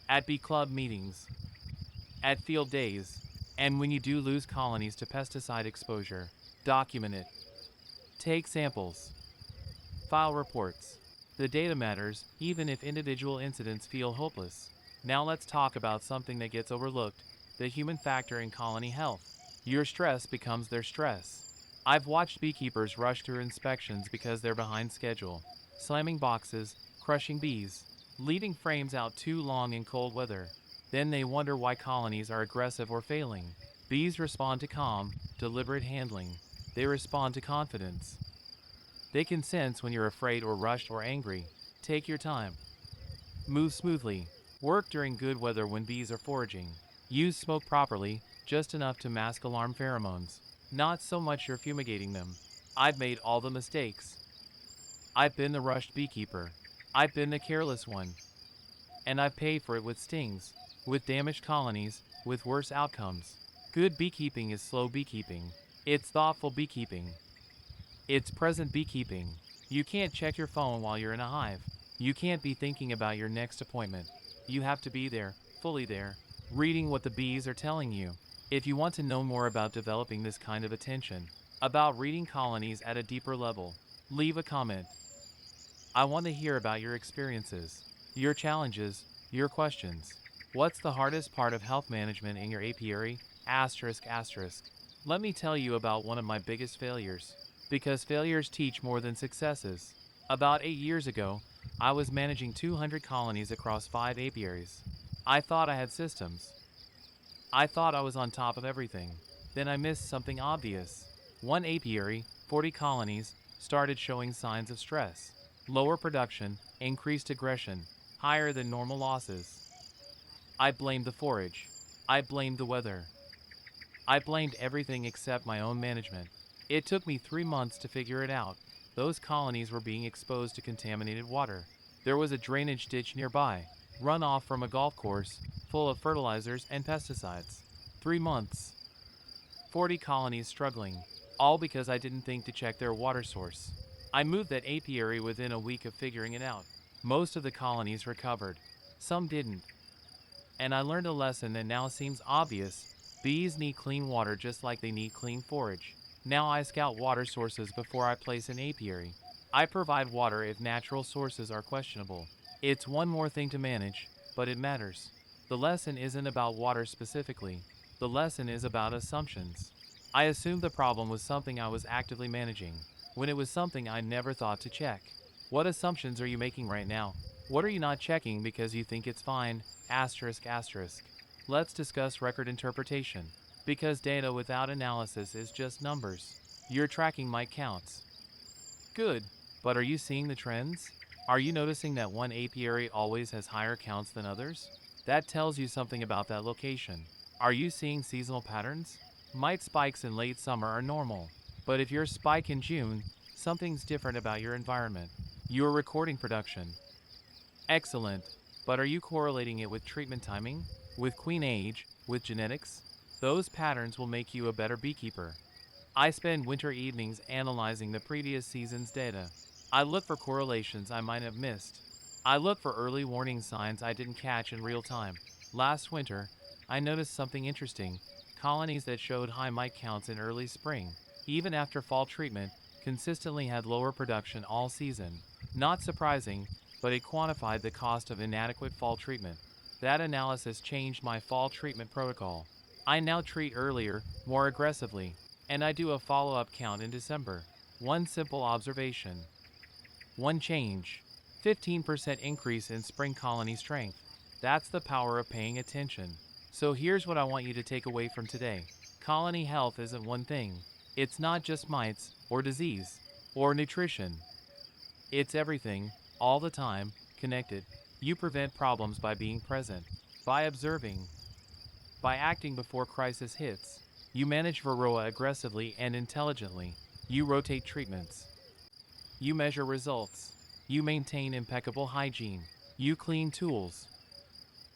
at bee club meetings, at field days, and when you do lose colonies to pesticide exposure, document it. Take samples. File reports. The data matters, even if individual incidents feel hopeless. Now let's talk about something that gets overlooked, the human factor in colony health. Your stress becomes their stress. I've watched beekeepers rush through inspections because they're behind schedule, slamming boxes, crushing bees, leaving frames out too long in cold weather. Then they wonder why colonies are aggressive or failing. Bees respond to calm, deliberate handling. They respond to confidence. They can sense when you're afraid or rushed or angry. Take your time. Move smoothly. Work during good weather when bees are foraging. Use smoke properly, just enough to mask alarm pheromones. Not so much you're fumigating them. I've made all the mistakes. I've been the rushed beekeeper. I've been the careless one. And I've paid for it with stings, with damaged colonies, with worse outcomes. Good beekeeping is slow beekeeping. It's thoughtful beekeeping. It's present beekeeping. You can't check your phone while you're in a hive. You can't be thinking about your next appointment. You have to be there, fully there, reading what the bees are telling you. If you want to know more about developing this kind of attention, about reading colonies at a deeper level, leave a comment. I want to hear about your experiences, your challenges, your questions. What's the hardest part of health management in your apiary? Asterisk asterisk. Let me tell you about one of my biggest failures. Because failures teach more than successes. About 8 years ago, I was managing 200 colonies across 5 apiaries. I thought I had systems. I thought I was on top of everything. Then I missed something obvious. One apiary, 40 colonies, started showing signs of stress. Lower production, increased aggression, higher than normal losses. I blamed the forage. I blamed the weather. I blamed everything except my own management. It took me 3 months to figure it out. Those colonies were being exposed to contaminated water. There was a drainage ditch nearby, runoff from a golf course, full of fertilizers and pesticides. 3 months. 40 colonies struggling, all because I didn't think to check their water source. I moved that apiary within a week of figuring it out. Most of the colonies recovered. Some didn't. And I learned a lesson that now seems obvious. Bees need clean water just like they need clean forage. Now I scout water sources before I place an apiary. I provide water if natural sources are questionable. It's one more thing to manage, but it matters. The lesson isn't about water specifically. The lesson is about assumptions. I assumed the problem was something I was actively managing, when it was something I never thought to check. What assumptions are you making right now? What are you not checking because you think it's fine? Asterisk asterisk. Let's discuss record interpretation. Because data without analysis is just numbers. Your tracking might count. Good, but are you seeing the trends? Are you noticing that one apiary always has higher counts than others? That tells you something about that location. Are you seeing seasonal patterns? Mite spikes in late summer are normal, but if your spike in June, something's different about your environment. You're recording production. Excellent, but are you correlating it with treatment timing? With queen age? With genetics? Those patterns will make you a better beekeeper. I spend winter evenings analyzing the previous season's data. I look for correlations I might have missed. I look for early warning signs I didn't catch in real time. Last winter, I noticed something interesting. Colonies that showed high mite counts in early spring, even after fall treatment, consistently had lower production all season. Not surprising, but it quantified the cost of inadequate fall treatment. That analysis changed my fall treatment protocol. I now treat earlier, more aggressively, and I do a follow-up count in December. One simple observation. One change. 15% increase in spring colony strength. That's the power of paying attention. So here's what I want you to take away from today. Colony health isn't one thing. It's not just mites, or disease, or nutrition. It's everything, all the time, connected. You prevent problems by being present, by observing, by acting before crisis hits. You manage varroa aggressively and intelligently. You rotate treatments. You measure results. You maintain impeccable hygiene. You clean tools.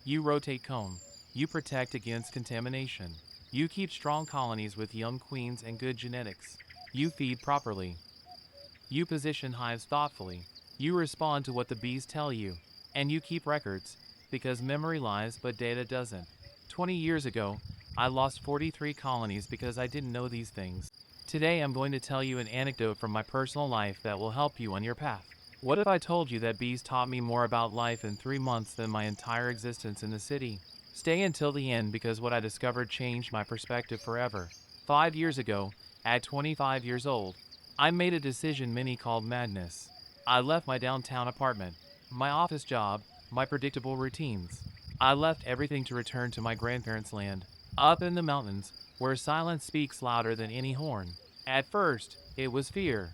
You rotate comb. You protect against contamination. You keep strong colonies with young queens and good genetics. You feed properly. You position hives thoughtfully. You respond to what the bees tell you. And you keep records, because memory lies but data doesn't. 20 years ago, I lost 43 colonies because I didn't know these things. Today I'm going to tell you an anecdote from my personal life that will help you on your path. What if I told you that bees taught me more about life in 3 months than my entire existence in the city? Stay until the end because what I discovered changed my perspective forever. 5 years ago, at 25 years old, I made a decision many called madness. I left my downtown apartment, my office job, my predictable routines. I left everything to return to my grandparents' land, up in the mountains, where silence speaks louder than any horn. At first, it was fear.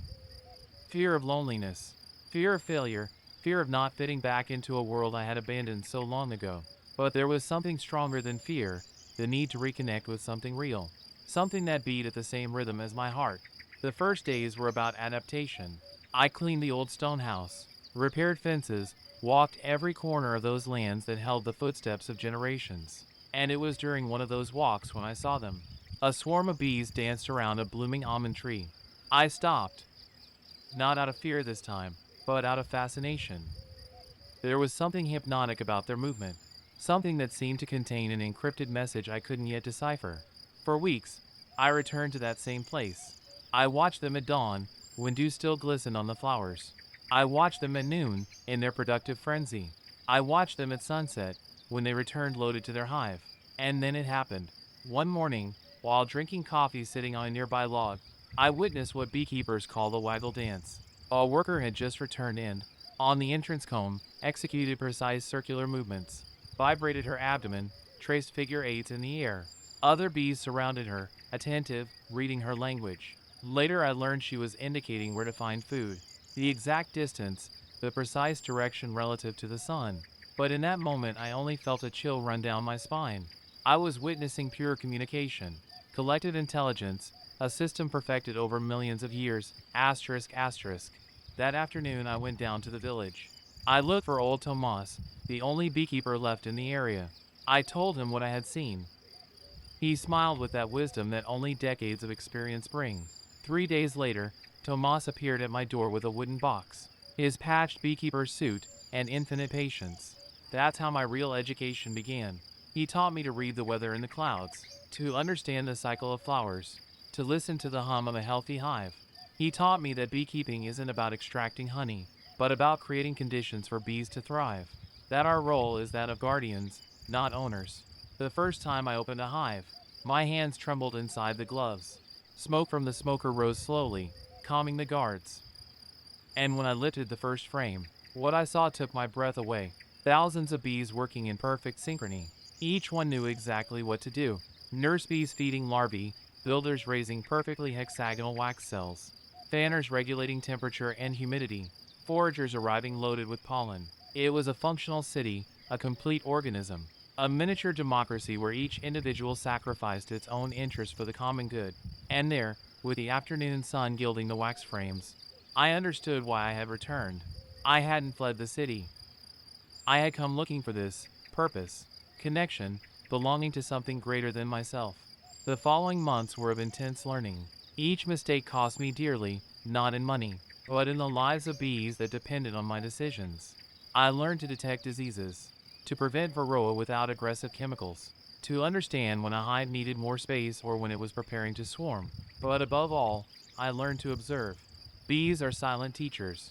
Fear of loneliness, fear of failure, fear of not fitting back into a world I had abandoned so long ago. But there was something stronger than fear, the need to reconnect with something real, something that beat at the same rhythm as my heart. The first days were about adaptation. I cleaned the old stone house, repaired fences, walked every corner of those lands that held the footsteps of generations. And it was during one of those walks when I saw them. A swarm of bees danced around a blooming almond tree. I stopped, not out of fear this time, but out of fascination. There was something hypnotic about their movement, something that seemed to contain an encrypted message I couldn't yet decipher. For weeks, I returned to that same place. I watched them at dawn, when dew still glistened on the flowers. I watched them at noon, in their productive frenzy. I watched them at sunset, when they returned loaded to their hive. And then it happened. One morning, while drinking coffee sitting on a nearby log, I witnessed what beekeepers call the waggle dance. A worker had just returned and, on the entrance comb, executed precise circular movements, vibrated her abdomen, traced figure eights in the air. Other bees surrounded her, attentive, reading her language. Later I learned she was indicating where to find food, the exact distance, the precise direction relative to the sun. But in that moment I only felt a chill run down my spine. I was witnessing pure communication, collective intelligence, a system perfected over millions of years, asterisk asterisk. That afternoon I went down to the village. I looked for old Tomas, the only beekeeper left in the area. I told him what I had seen. He smiled with that wisdom that only decades of experience bring. 3 days later, Tomas appeared at my door with a wooden box, his patched beekeeper suit, and infinite patience. That's how my real education began. He taught me to read the weather in the clouds, to understand the cycle of flowers, to listen to the hum of a healthy hive. He taught me that beekeeping isn't about extracting honey, but about creating conditions for bees to thrive. That our role is that of guardians, not owners. The first time I opened a hive, my hands trembled inside the gloves. Smoke from the smoker rose slowly, calming the guards. And when I lifted the first frame, what I saw took my breath away. Thousands of bees working in perfect synchrony. Each one knew exactly what to do. Nurse bees feeding larvae, builders raising perfectly hexagonal wax cells, fanners regulating temperature and humidity, foragers arriving loaded with pollen. It was a functional city, a complete organism, a miniature democracy where each individual sacrificed its own interest for the common good. And there, with the afternoon sun gilding the wax frames, I understood why I had returned. I hadn't fled the city. I had come looking for this purpose, connection, belonging to something greater than myself. The following months were of intense learning. Each mistake cost me dearly, not in money, but in the lives of bees that depended on my decisions. I learned to detect diseases, to prevent varroa without aggressive chemicals, to understand when a hive needed more space or when it was preparing to swarm. But above all, I learned to observe. Bees are silent teachers.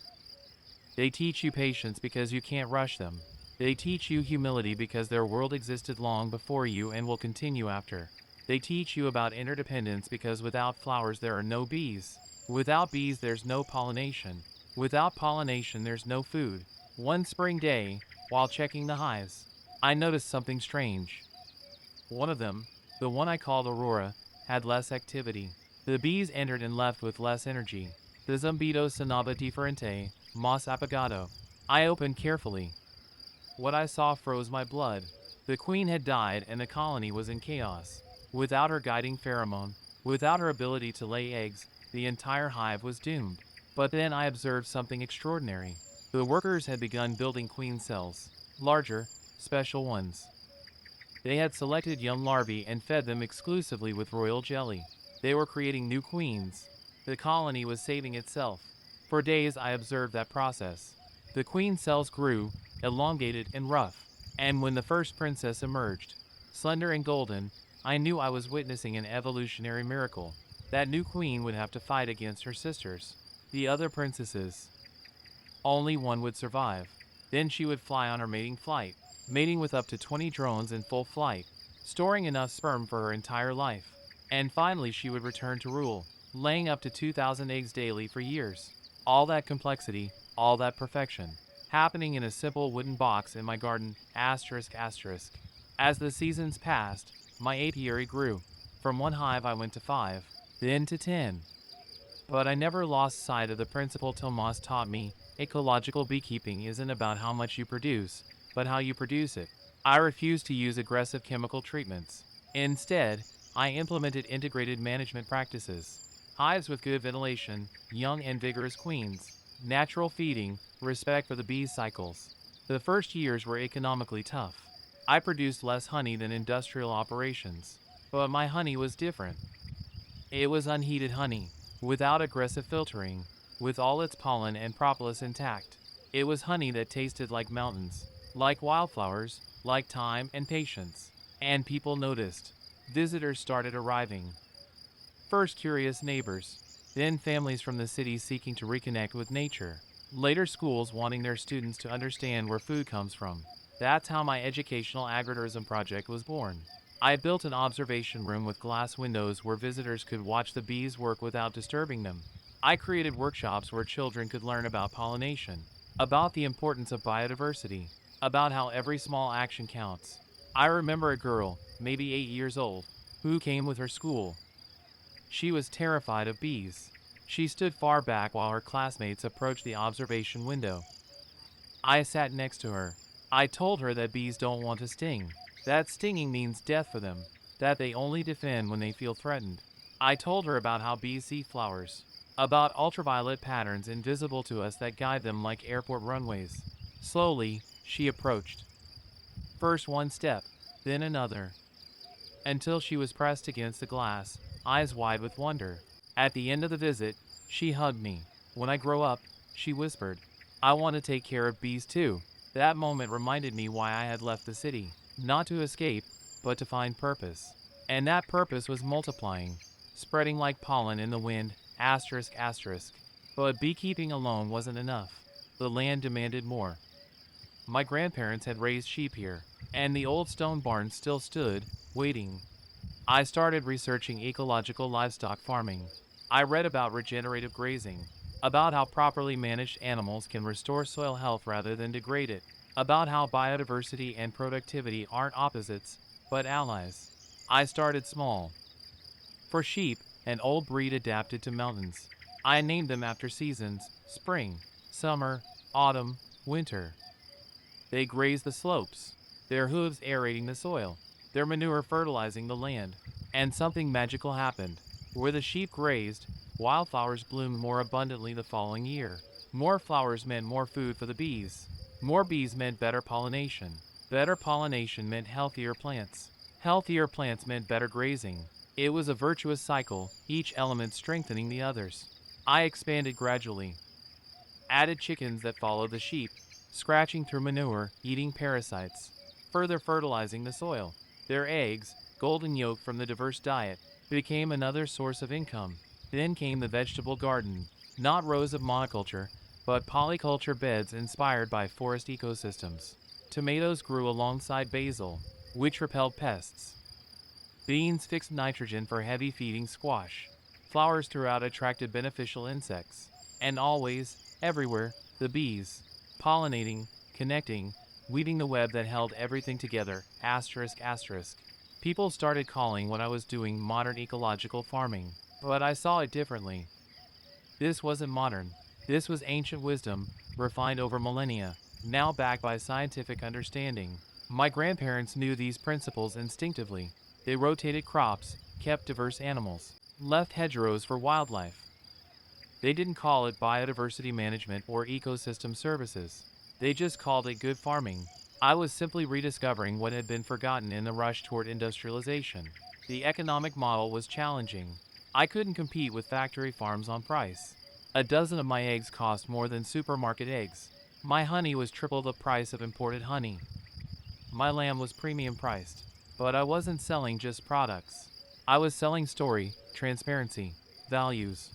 They teach you patience because you can't rush them. They teach you humility because their world existed long before you and will continue after. They teach you about interdependence because without flowers there are no bees. Without bees there's no pollination. Without pollination there's no food. One spring day, while checking the hives, I noticed something strange. One of them, the one I called Aurora, had less activity. The bees entered and left with less energy. The zumbido sonaba diferente, mas apagado. I opened carefully. What I saw froze my blood. The queen had died and the colony was in chaos. Without her guiding pheromone, without her ability to lay eggs, the entire hive was doomed. But then I observed something extraordinary. The workers had begun building queen cells, larger, special ones. They had selected young larvae and fed them exclusively with royal jelly. They were creating new queens. The colony was saving itself. For days I observed that process. The queen cells grew, elongated and rough, and when the first princess emerged, slender and golden, I knew I was witnessing an evolutionary miracle. That new queen would have to fight against her sisters, the other princesses. Only one would survive. Then she would fly on her mating flight, mating with up to 20 drones in full flight, storing enough sperm for her entire life. And finally she would return to rule, laying up to 2,000 eggs daily for years. All that complexity, all that perfection, happening in a simple wooden box in my garden, asterisk asterisk. As the seasons passed, my apiary grew. From one hive I went to 5, then to 10. But I never lost sight of the principle Tomas taught me. Ecological beekeeping isn't about how much you produce, but how you produce it. I refused to use aggressive chemical treatments. Instead, I implemented integrated management practices. Hives with good ventilation, young and vigorous queens, natural feeding, respect for the bees' cycles. The first years were economically tough. I produced less honey than industrial operations. But my honey was different. It was unheated honey, without aggressive filtering, with all its pollen and propolis intact. It was honey that tasted like mountains, like wildflowers, like time and patience. And people noticed. Visitors started arriving. First curious neighbors, then families from the city seeking to reconnect with nature. Later schools wanting their students to understand where food comes from. That's how my educational agritourism project was born. I built an observation room with glass windows where visitors could watch the bees work without disturbing them. I created workshops where children could learn about pollination, about the importance of biodiversity, about how every small action counts. I remember a girl, maybe 8 years old, who came with her school. She was terrified of bees. She stood far back while her classmates approached the observation window. I sat next to her. I told her that bees don't want to sting, that stinging means death for them, that they only defend when they feel threatened. I told her about how bees see flowers, about ultraviolet patterns invisible to us that guide them like airport runways. Slowly, she approached. First one step, then another, until she was pressed against the glass, eyes wide with wonder. At the end of the visit, she hugged me. When I grow up, she whispered, I want to take care of bees too. That moment reminded me why I had left the city. Not to escape, but to find purpose. And that purpose was multiplying, spreading like pollen in the wind, asterisk asterisk. But beekeeping alone wasn't enough. The land demanded more. My grandparents had raised sheep here, and the old stone barn still stood, waiting. I started researching ecological livestock farming. I read about regenerative grazing, about how properly managed animals can restore soil health rather than degrade it, about how biodiversity and productivity aren't opposites, but allies. I started small. For sheep, an old breed adapted to mountains. I named them after seasons: spring, summer, autumn, winter. They grazed the slopes, their hooves aerating the soil, their manure fertilizing the land. And something magical happened. Where the sheep grazed, wildflowers bloomed more abundantly the following year. More flowers meant more food for the bees. More bees meant better pollination. Better pollination meant healthier plants. Healthier plants meant better grazing. It was a virtuous cycle, each element strengthening the others. I expanded gradually. Added chickens that followed the sheep, scratching through manure, eating parasites, further fertilizing the soil. Their eggs, golden yolk from the diverse diet, became another source of income. Then came the vegetable garden, not rows of monoculture, but polyculture beds inspired by forest ecosystems. Tomatoes grew alongside basil, which repelled pests. Beans fixed nitrogen for heavy feeding squash. Flowers throughout attracted beneficial insects. And always, everywhere, the bees, pollinating, connecting, weaving the web that held everything together, asterisk asterisk. People started calling what I was doing modern ecological farming, but I saw it differently. This wasn't modern. This was ancient wisdom, refined over millennia, now backed by scientific understanding. My grandparents knew these principles instinctively. They rotated crops, kept diverse animals, left hedgerows for wildlife. They didn't call it biodiversity management or ecosystem services. They just called it good farming. I was simply rediscovering what had been forgotten in the rush toward industrialization. The economic model was challenging. I couldn't compete with factory farms on price. A dozen of my eggs cost more than supermarket eggs. My honey was triple the price of imported honey. My lamb was premium priced. But I wasn't selling just products. I was selling story, transparency, values.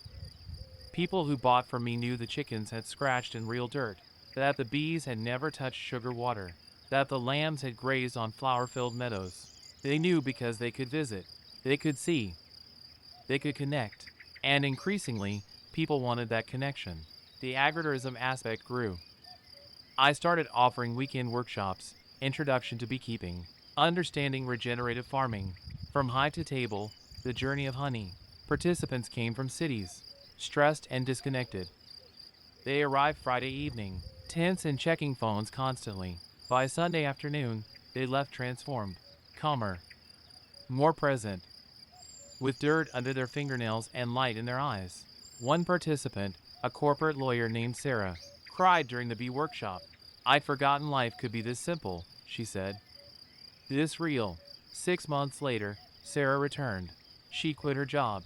People who bought from me knew the chickens had scratched in real dirt, that the bees had never touched sugar water, that the lambs had grazed on flower-filled meadows. They knew because they could visit, they could see, they could connect. And increasingly, people wanted that connection. The agritourism aspect grew. I started offering weekend workshops, introduction to beekeeping, understanding regenerative farming, from hive to table, the journey of honey. Participants came from cities, stressed and disconnected. They arrived Friday evening, tense and checking phones constantly. By Sunday afternoon, they left transformed, calmer, more present, with dirt under their fingernails and light in their eyes. One participant, a corporate lawyer named Sarah, cried during the bee workshop. I'd forgotten life could be this simple, she said. This real. 6 months later, Sarah returned. She quit her job.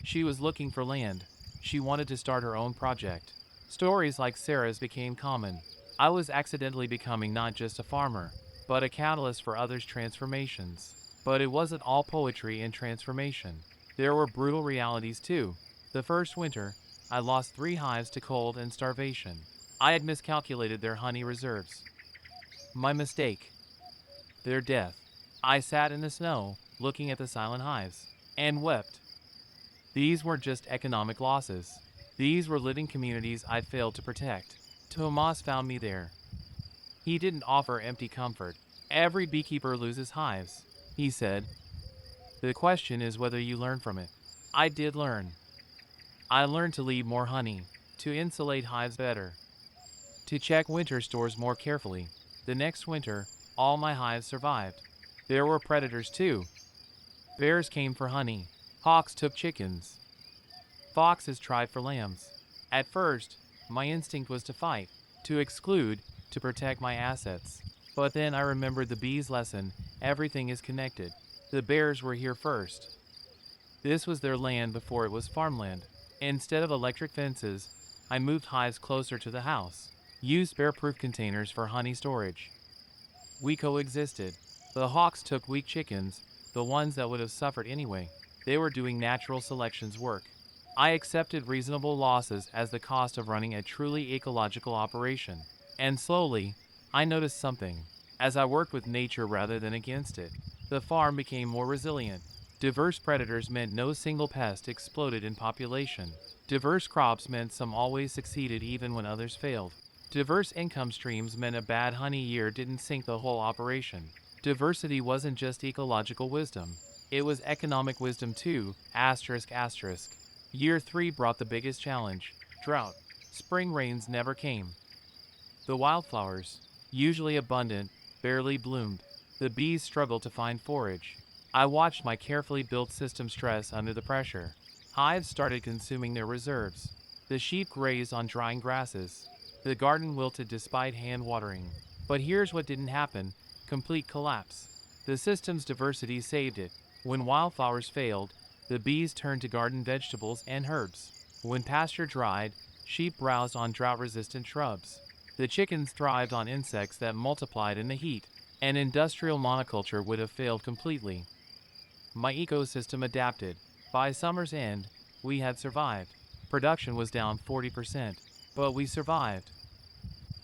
She was looking for land. She wanted to start her own project. Stories like Sarah's became common. I was accidentally becoming not just a farmer, but a catalyst for others' transformations. But it wasn't all poetry and transformation. There were brutal realities too. The first winter, I lost 3 hives to cold and starvation. I had miscalculated their honey reserves. My mistake. Their death. I sat in the snow, looking at the silent hives, and wept. These weren't just economic losses. These were living communities I'd failed to protect. Tomas found me there. He didn't offer empty comfort. Every beekeeper loses hives, he said. The question is whether you learn from it. I did learn. I learned to leave more honey, to insulate hives better, to check winter stores more carefully. The next winter, all my hives survived. There were predators too. Bears came for honey. Hawks took chickens. Foxes tried for lambs. At first, my instinct was to fight, to exclude, to protect my assets. But then I remembered the bees' lesson: everything is connected. The bears were here first. This was their land before it was farmland. Instead of electric fences, I moved hives closer to the house, used bear-proof containers for honey storage. We coexisted. The hawks took weak chickens, the ones that would have suffered anyway. They were doing natural selection's work. I accepted reasonable losses as the cost of running a truly ecological operation. And slowly, I noticed something. As I worked with nature rather than against it, the farm became more resilient. Diverse predators meant no single pest exploded in population. Diverse crops meant some always succeeded even when others failed. Diverse income streams meant a bad honey year didn't sink the whole operation. Diversity wasn't just ecological wisdom. It was economic wisdom too, asterisk asterisk. Year 3 brought the biggest challenge: drought. Spring rains never came. The wildflowers, usually abundant, barely bloomed. The bees struggled to find forage. I watched my carefully built system stress under the pressure. Hives started consuming their reserves. The sheep grazed on drying grasses. The garden wilted despite hand watering. But here's what didn't happen: complete collapse. The system's diversity saved it. When wildflowers failed, the bees turned to garden vegetables and herbs. When pasture dried, sheep browsed on drought-resistant shrubs. The chickens thrived on insects that multiplied in the heat. An industrial monoculture would have failed completely. My ecosystem adapted. By summer's end, we had survived. Production was down 40%, but we survived.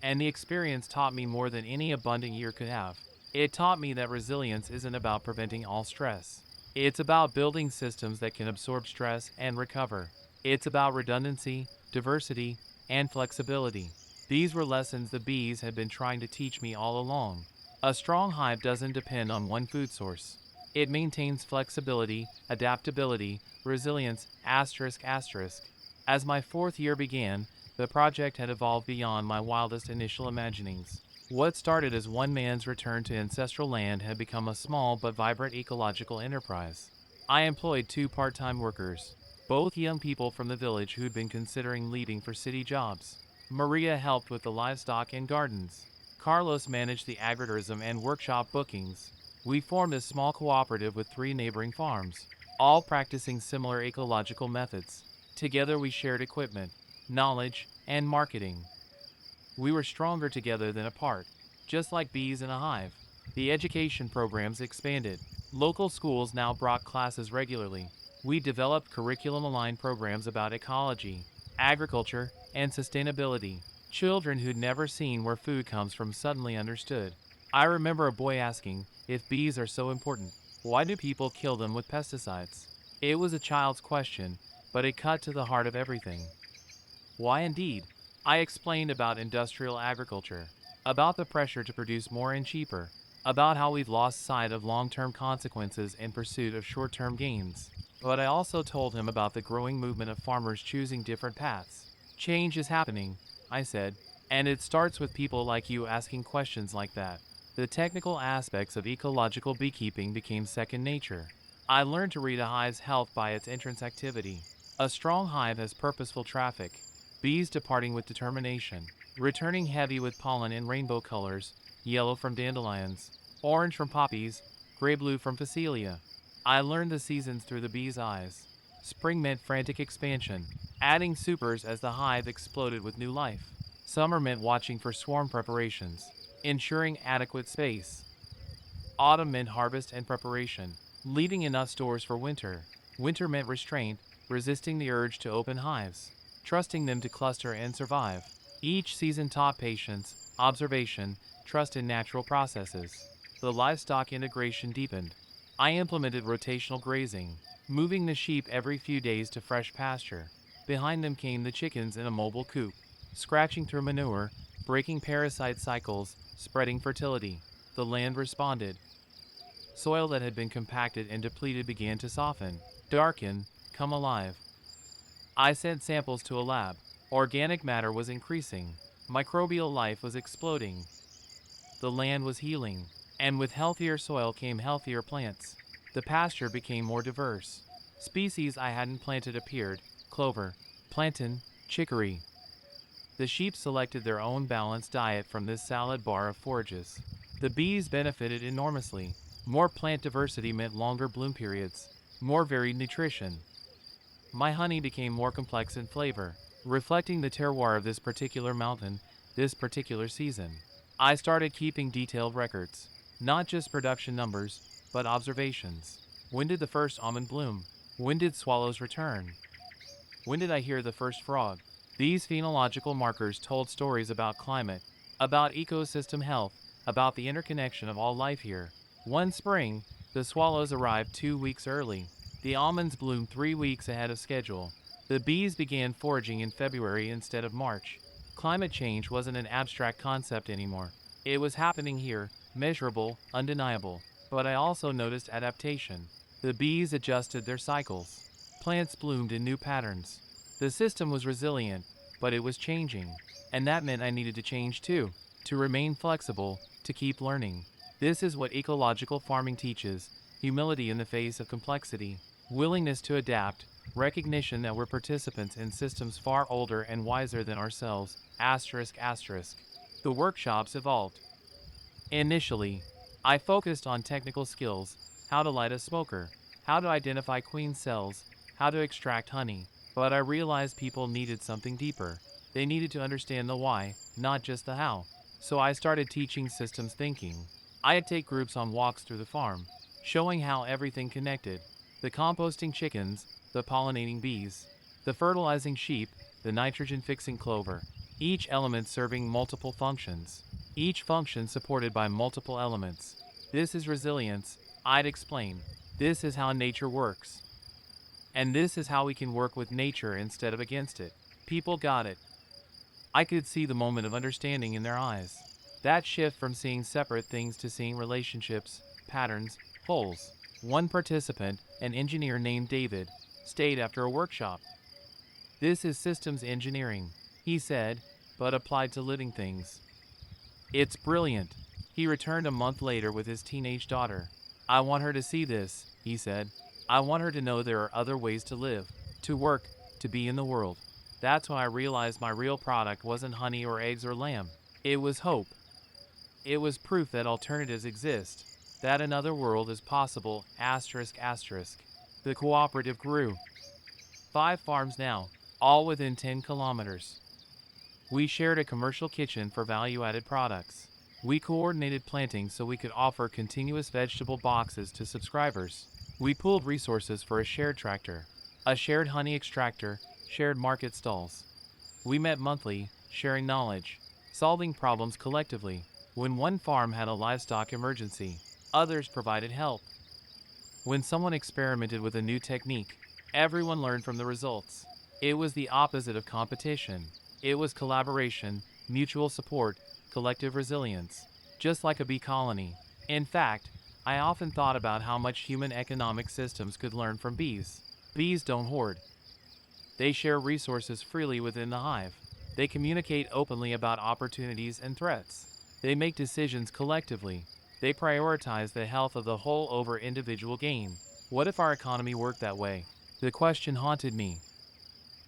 And the experience taught me more than any abundant year could have. It taught me that resilience isn't about preventing all stress. It's about building systems that can absorb stress and recover. It's about redundancy, diversity, and flexibility. These were lessons the bees had been trying to teach me all along. A strong hive doesn't depend on one food source. It maintains flexibility, adaptability, resilience, asterisk asterisk. As my 4th year began, the project had evolved beyond my wildest initial imaginings. What started as one man's return to ancestral land had become a small but vibrant ecological enterprise. I employed 2 part-time workers, both young people from the village who'd been considering leaving for city jobs. Maria helped with the livestock and gardens. Carlos managed the agritourism and workshop bookings. We formed a small cooperative with 3 neighboring farms, all practicing similar ecological methods. Together we shared equipment, knowledge, and marketing. We were stronger together than apart, just like bees in a hive. The education programs expanded. Local schools now brought classes regularly. We developed curriculum-aligned programs about ecology, agriculture, and sustainability. Children who'd never seen where food comes from suddenly understood. I remember a boy asking, if bees are so important, why do people kill them with pesticides? It was a child's question, but it cut to the heart of everything. Why indeed? I explained about industrial agriculture, about the pressure to produce more and cheaper, about how we've lost sight of long-term consequences in pursuit of short-term gains. But I also told him about the growing movement of farmers choosing different paths. Change is happening, I said, and it starts with people like you asking questions like that. The technical aspects of ecological beekeeping became second nature. I learned to read a hive's health by its entrance activity. A strong hive has purposeful traffic, bees departing with determination, returning heavy with pollen in rainbow colors, yellow from dandelions, orange from poppies, gray-blue from phacelia. I learned the seasons through the bees' eyes. Spring meant frantic expansion, adding supers as the hive exploded with new life. Summer meant watching for swarm preparations, ensuring adequate space. Autumn meant harvest and preparation, leaving enough stores for winter. Winter meant restraint, resisting the urge to open hives, trusting them to cluster and survive. Each season taught patience, observation, trust in natural processes. The livestock integration deepened. I implemented rotational grazing, moving the sheep every few days to fresh pasture. Behind them came the chickens in a mobile coop, scratching through manure, breaking parasite cycles, spreading fertility. The land responded. Soil that had been compacted and depleted began to soften, darken, come alive. I sent samples to a lab. Organic matter was increasing. Microbial life was exploding. The land was healing. And with healthier soil came healthier plants. The pasture became more diverse. Species I hadn't planted appeared: clover, plantain, chicory. The sheep selected their own balanced diet from this salad bar of forages. The bees benefited enormously. More plant diversity meant longer bloom periods, more varied nutrition. My honey became more complex in flavor, reflecting the terroir of this particular mountain, this particular season. I started keeping detailed records, not just production numbers, but observations. When did the first almond bloom? When did swallows return? When did I hear the first frog? These phenological markers told stories about climate, about ecosystem health, about the interconnection of all life here. One spring, the swallows arrived 2 weeks early. The almonds bloomed 3 weeks ahead of schedule. The bees began foraging in February instead of March. Climate change wasn't an abstract concept anymore. It was happening here, measurable, undeniable. But I also noticed adaptation. The bees adjusted their cycles. Plants bloomed in new patterns. The system was resilient, but it was changing. And that meant I needed to change too, to remain flexible, to keep learning. This is what ecological farming teaches: humility in the face of complexity, willingness to adapt, recognition that we're participants in systems far older and wiser than ourselves. Asterisk asterisk. The workshops evolved. Initially, I focused on technical skills: how to light a smoker, how to identify queen cells, how to extract honey. But I realized people needed something deeper. They needed to understand the why, not just the how. So I started teaching systems thinking. I'd take groups on walks through the farm, showing how everything connected: the composting chickens, the pollinating bees, the fertilizing sheep, the nitrogen-fixing clover, each element serving multiple functions, each function supported by multiple elements. This is resilience, I'd explain. This is how nature works. And this is how we can work with nature instead of against it. People got it. I could see the moment of understanding in their eyes. That shift from seeing separate things to seeing relationships, patterns, wholes. One participant, an engineer named David, stayed after a workshop. This is systems engineering, he said, but applied to living things. It's brilliant. He returned a month later with his teenage daughter. I want her to see this, he said. I want her to know there are other ways to live, to work, to be in the world. That's when I realized my real product wasn't honey or eggs or lamb. It was hope. It was proof that alternatives exist, that another world is possible. Asterisk asterisk. The cooperative grew. 5 farms now, all within 10 kilometers. We shared a commercial kitchen for value-added products. We coordinated planting so we could offer continuous vegetable boxes to subscribers. We pooled resources for a shared tractor, a shared honey extractor, shared market stalls. We met monthly, sharing knowledge, solving problems collectively. When one farm had a livestock emergency, others provided help. When someone experimented with a new technique, everyone learned from the results. It was the opposite of competition. It was collaboration, mutual support, collective resilience, just like a bee colony. In fact, I often thought about how much human economic systems could learn from bees. Bees don't hoard. They share resources freely within the hive. They communicate openly about opportunities and threats. They make decisions collectively. They prioritize the health of the whole over individual gain. What if our economy worked that way? The question haunted me.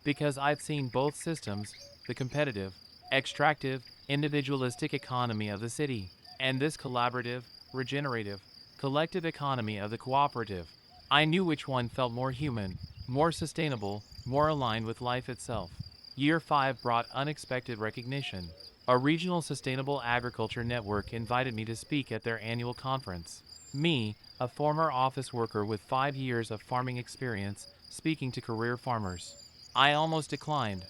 Because I've seen both systems, the competitive, extractive, individualistic economy of the city, and this collaborative, regenerative, collective economy of the cooperative. I knew which one felt more human, more sustainable, more aligned with life itself. Year 5 brought unexpected recognition. A regional sustainable agriculture network invited me to speak at their annual conference. Me, a former office worker with 5 years of farming experience, speaking to career farmers. I almost declined.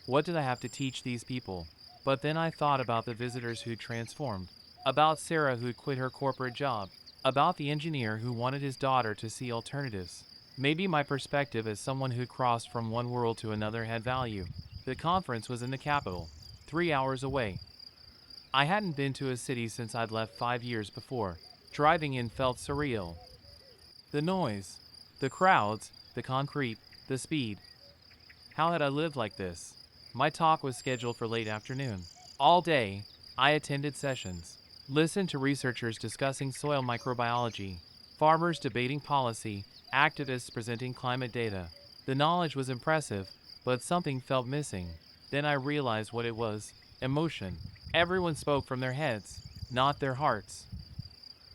What did I have to teach these people? But then I thought about the visitors who transformed, about Sarah who quit her corporate job, about the engineer who wanted his daughter to see alternatives. Maybe my perspective as someone who crossed from one world to another had value. The conference was in the capital, 3 hours away. I hadn't been to a city since I'd left 5 years before. Driving in felt surreal. The noise, the crowds, the concrete, the speed. How had I lived like this? My talk was scheduled for late afternoon. All day, I attended sessions, listened to researchers discussing soil microbiology, farmers debating policy, activists presenting climate data. The knowledge was impressive, but something felt missing. Then I realized what it was: emotion. Everyone spoke from their heads, not their hearts.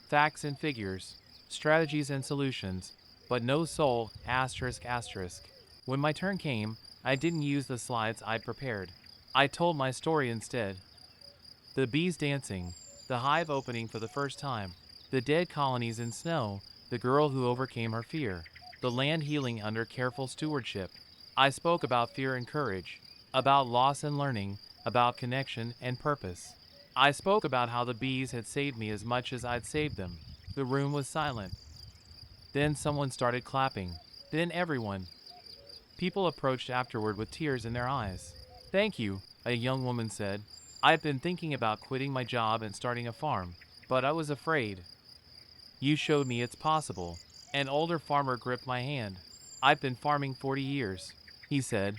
Facts and figures, strategies and solutions, but no soul, asterisk asterisk. When my turn came, I didn't use the slides I'd prepared. I told my story instead. The bees dancing, the hive opening for the first time, the dead colonies in snow, the girl who overcame her fear, the land healing under careful stewardship. I spoke about fear and courage, about loss and learning, about connection and purpose. I spoke about how the bees had saved me as much as I'd saved them. The room was silent. Then someone started clapping. Then everyone. People approached afterward with tears in their eyes. "Thank you," a young woman said. "I've been thinking about quitting my job and starting a farm, but I was afraid." "You showed me it's possible." An older farmer gripped my hand. "I've been farming 40 years," he said.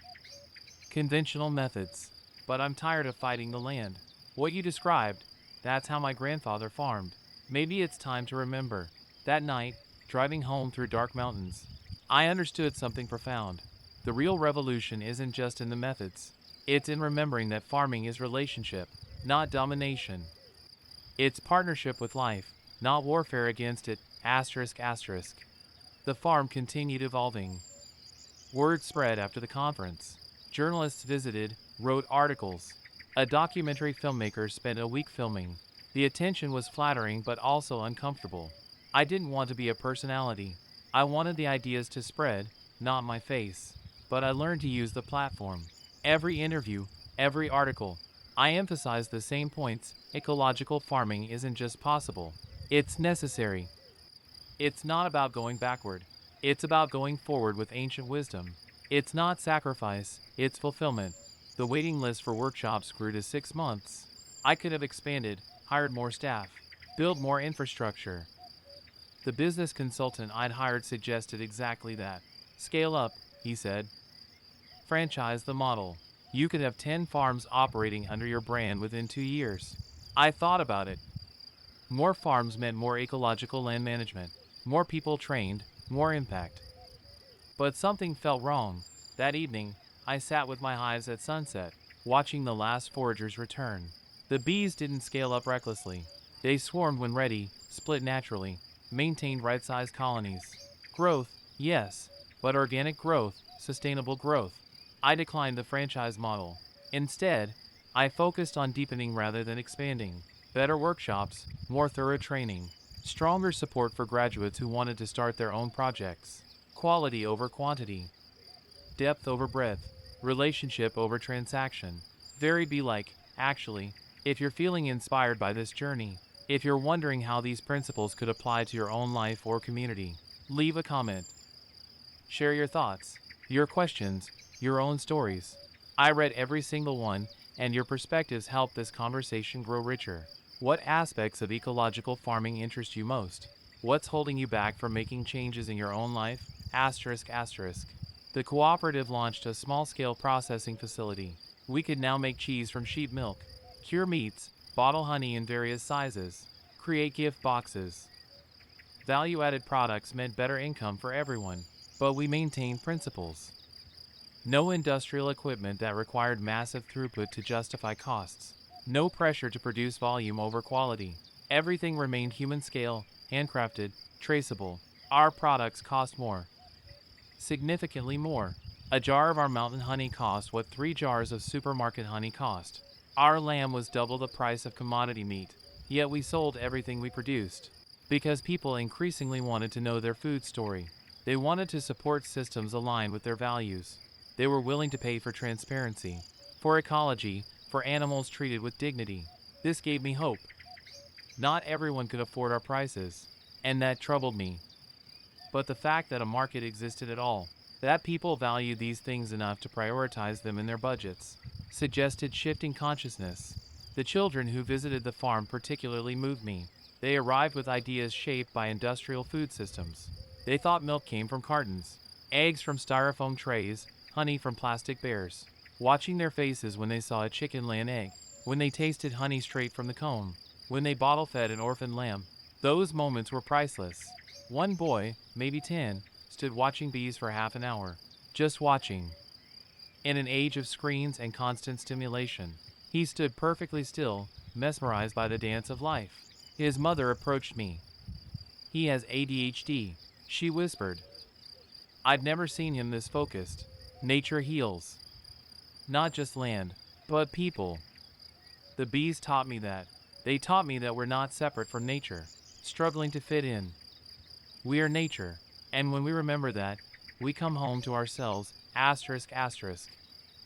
"Conventional methods. But I'm tired of fighting the land. What you described, that's how my grandfather farmed. Maybe it's time to remember." That night, driving home through dark mountains, I understood something profound. The real revolution isn't just in the methods. It's in remembering that farming is relationship, not domination. It's partnership with life, not warfare against it, asterisk asterisk. The farm continued evolving. Word spread after the conference. Journalists visited, wrote articles. A documentary filmmaker spent a week filming. The attention was flattering but also uncomfortable. I didn't want to be a personality. I wanted the ideas to spread, not my face. But I learned to use the platform. Every interview, every article, I emphasized the same points. Ecological farming isn't just possible, it's necessary. It's not about going backward. It's about going forward with ancient wisdom. It's not sacrifice, it's fulfillment. The waiting list for workshops grew to 6 months. I could have expanded, hired more staff, built more infrastructure. The business consultant I'd hired suggested exactly that. "Scale up," he said. "Franchise the model. You could have 10 farms operating under your brand within 2 years." I thought about it. More farms meant more ecological land management, more people trained, more impact. But something felt wrong. That evening, I sat with my hives at sunset, watching the last foragers return. The bees didn't scale up recklessly. They swarmed when ready, split naturally, maintained right-sized colonies. Growth, Yes, but organic growth, sustainable growth. I declined the franchise model. Instead, I focused on deepening rather than expanding. Better workshops, more thorough training, stronger support for graduates who wanted to start their own projects. Quality over quantity, depth over breadth, relationship over transaction. Very be like, actually, if you're feeling inspired by this journey, if you're wondering how these principles could apply to your own life or community, leave a comment. Share your thoughts, your questions, your own stories. I read every single one, and your perspectives help this conversation grow richer. What aspects of ecological farming interest you most? What's holding you back from making changes in your own life? Asterisk asterisk. The cooperative launched a small-scale processing facility. We could now make cheese from sheep milk, cure meats, bottle honey in various sizes, create gift boxes. Value-added products meant better income for everyone, but we maintained principles. No industrial equipment that required massive throughput to justify costs. No pressure to produce volume over quality. Everything remained human scale, handcrafted, traceable. Our products cost more. Significantly more. A jar of our mountain honey cost what 3 jars of supermarket honey cost. Our lamb was double the price of commodity meat, yet we sold everything we produced. Because people increasingly wanted to know their food story. They wanted to support systems aligned with their values. They were willing to pay for transparency, for ecology, for animals treated with dignity. This gave me hope. Not everyone could afford our prices, and that troubled me. But the fact that a market existed at all, that people valued these things enough to prioritize them in their budgets, suggested shifting consciousness. The children who visited the farm particularly moved me. They arrived with ideas shaped by industrial food systems. They thought milk came from cartons, eggs from styrofoam trays, honey from plastic bears. Watching their faces when they saw a chicken lay an egg, when they tasted honey straight from the comb, when they bottle fed an orphan lamb, those moments were priceless. One boy, maybe 10, stood watching bees for half an hour. Just watching. In an age of screens and constant stimulation, he stood perfectly still, mesmerized by the dance of life. His mother approached me. He has ADHD, she whispered. I'd never seen him this focused. Nature heals. Not just land, but people. The bees taught me that. They taught me that we're not separate from nature, struggling to fit in. We are nature, and when we remember that, we come home to ourselves, asterisk asterisk.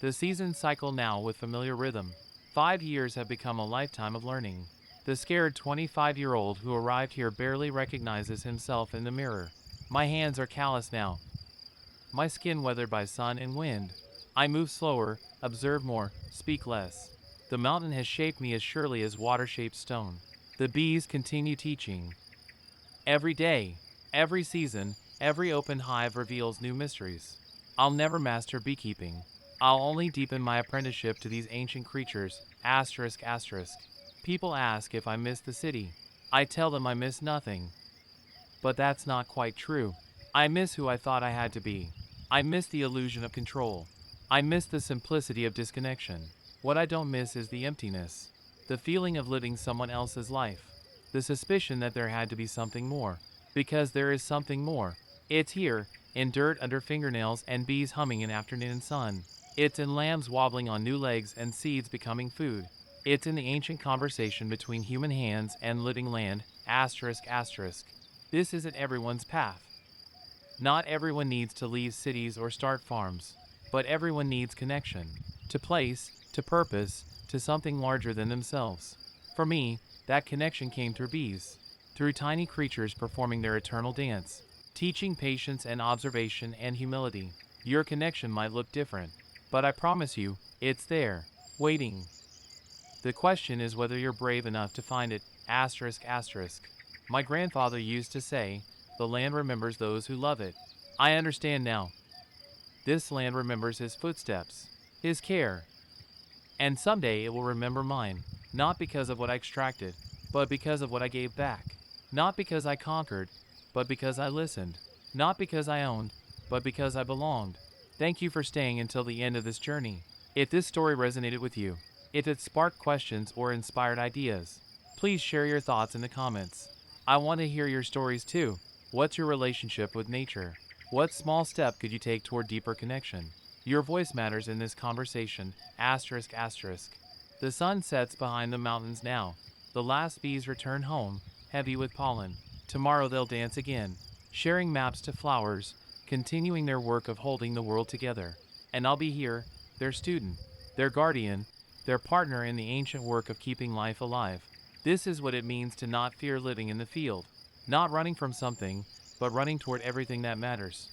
The seasons cycle now with familiar rhythm. 5 years have become a lifetime of learning. The scared 25-year-old who arrived here barely recognizes himself in the mirror. My hands are callous now. My skin weathered by sun and wind. I move slower, observe more, speak less. The mountain has shaped me as surely as water shapes stone. The bees continue teaching. Every day, every season, every open hive reveals new mysteries. I'll never master beekeeping. I'll only deepen my apprenticeship to these ancient creatures, asterisk asterisk. People ask if I miss the city. I tell them I miss nothing. But that's not quite true. I miss who I thought I had to be. I miss the illusion of control. I miss the simplicity of disconnection. What I don't miss is the emptiness. The feeling of living someone else's life. The suspicion that there had to be something more. Because there is something more. It's here, in dirt under fingernails and bees humming in afternoon sun. It's in lambs wobbling on new legs and seeds becoming food. It's in the ancient conversation between human hands and living land, asterisk asterisk. This isn't everyone's path. Not everyone needs to leave cities or start farms, but everyone needs connection, to place, to purpose, to something larger than themselves. For me, that connection came through bees, through tiny creatures performing their eternal dance, teaching patience and observation and humility. Your connection might look different, but I promise you, it's there, waiting. The question is whether you're brave enough to find it, asterisk asterisk. My grandfather used to say, the land remembers those who love it. I understand now. This land remembers his footsteps, his care. And someday it will remember mine, not because of what I extracted, but because of what I gave back. Not because I conquered, but because I listened. Not because I owned, but because I belonged. Thank you for staying until the end of this journey. If this story resonated with you, if it sparked questions or inspired ideas, please share your thoughts in the comments. I want to hear your stories too. What's your relationship with nature? What small step could you take toward deeper connection? Your voice matters in this conversation. Asterisk asterisk. The sun sets behind the mountains now. The last bees return home, heavy with pollen. Tomorrow they'll dance again, sharing maps to flowers, continuing their work of holding the world together. And I'll be here, their student, their guardian, their partner in the ancient work of keeping life alive. This is what it means to not fear living in the field. Not running from something, but running toward everything that matters.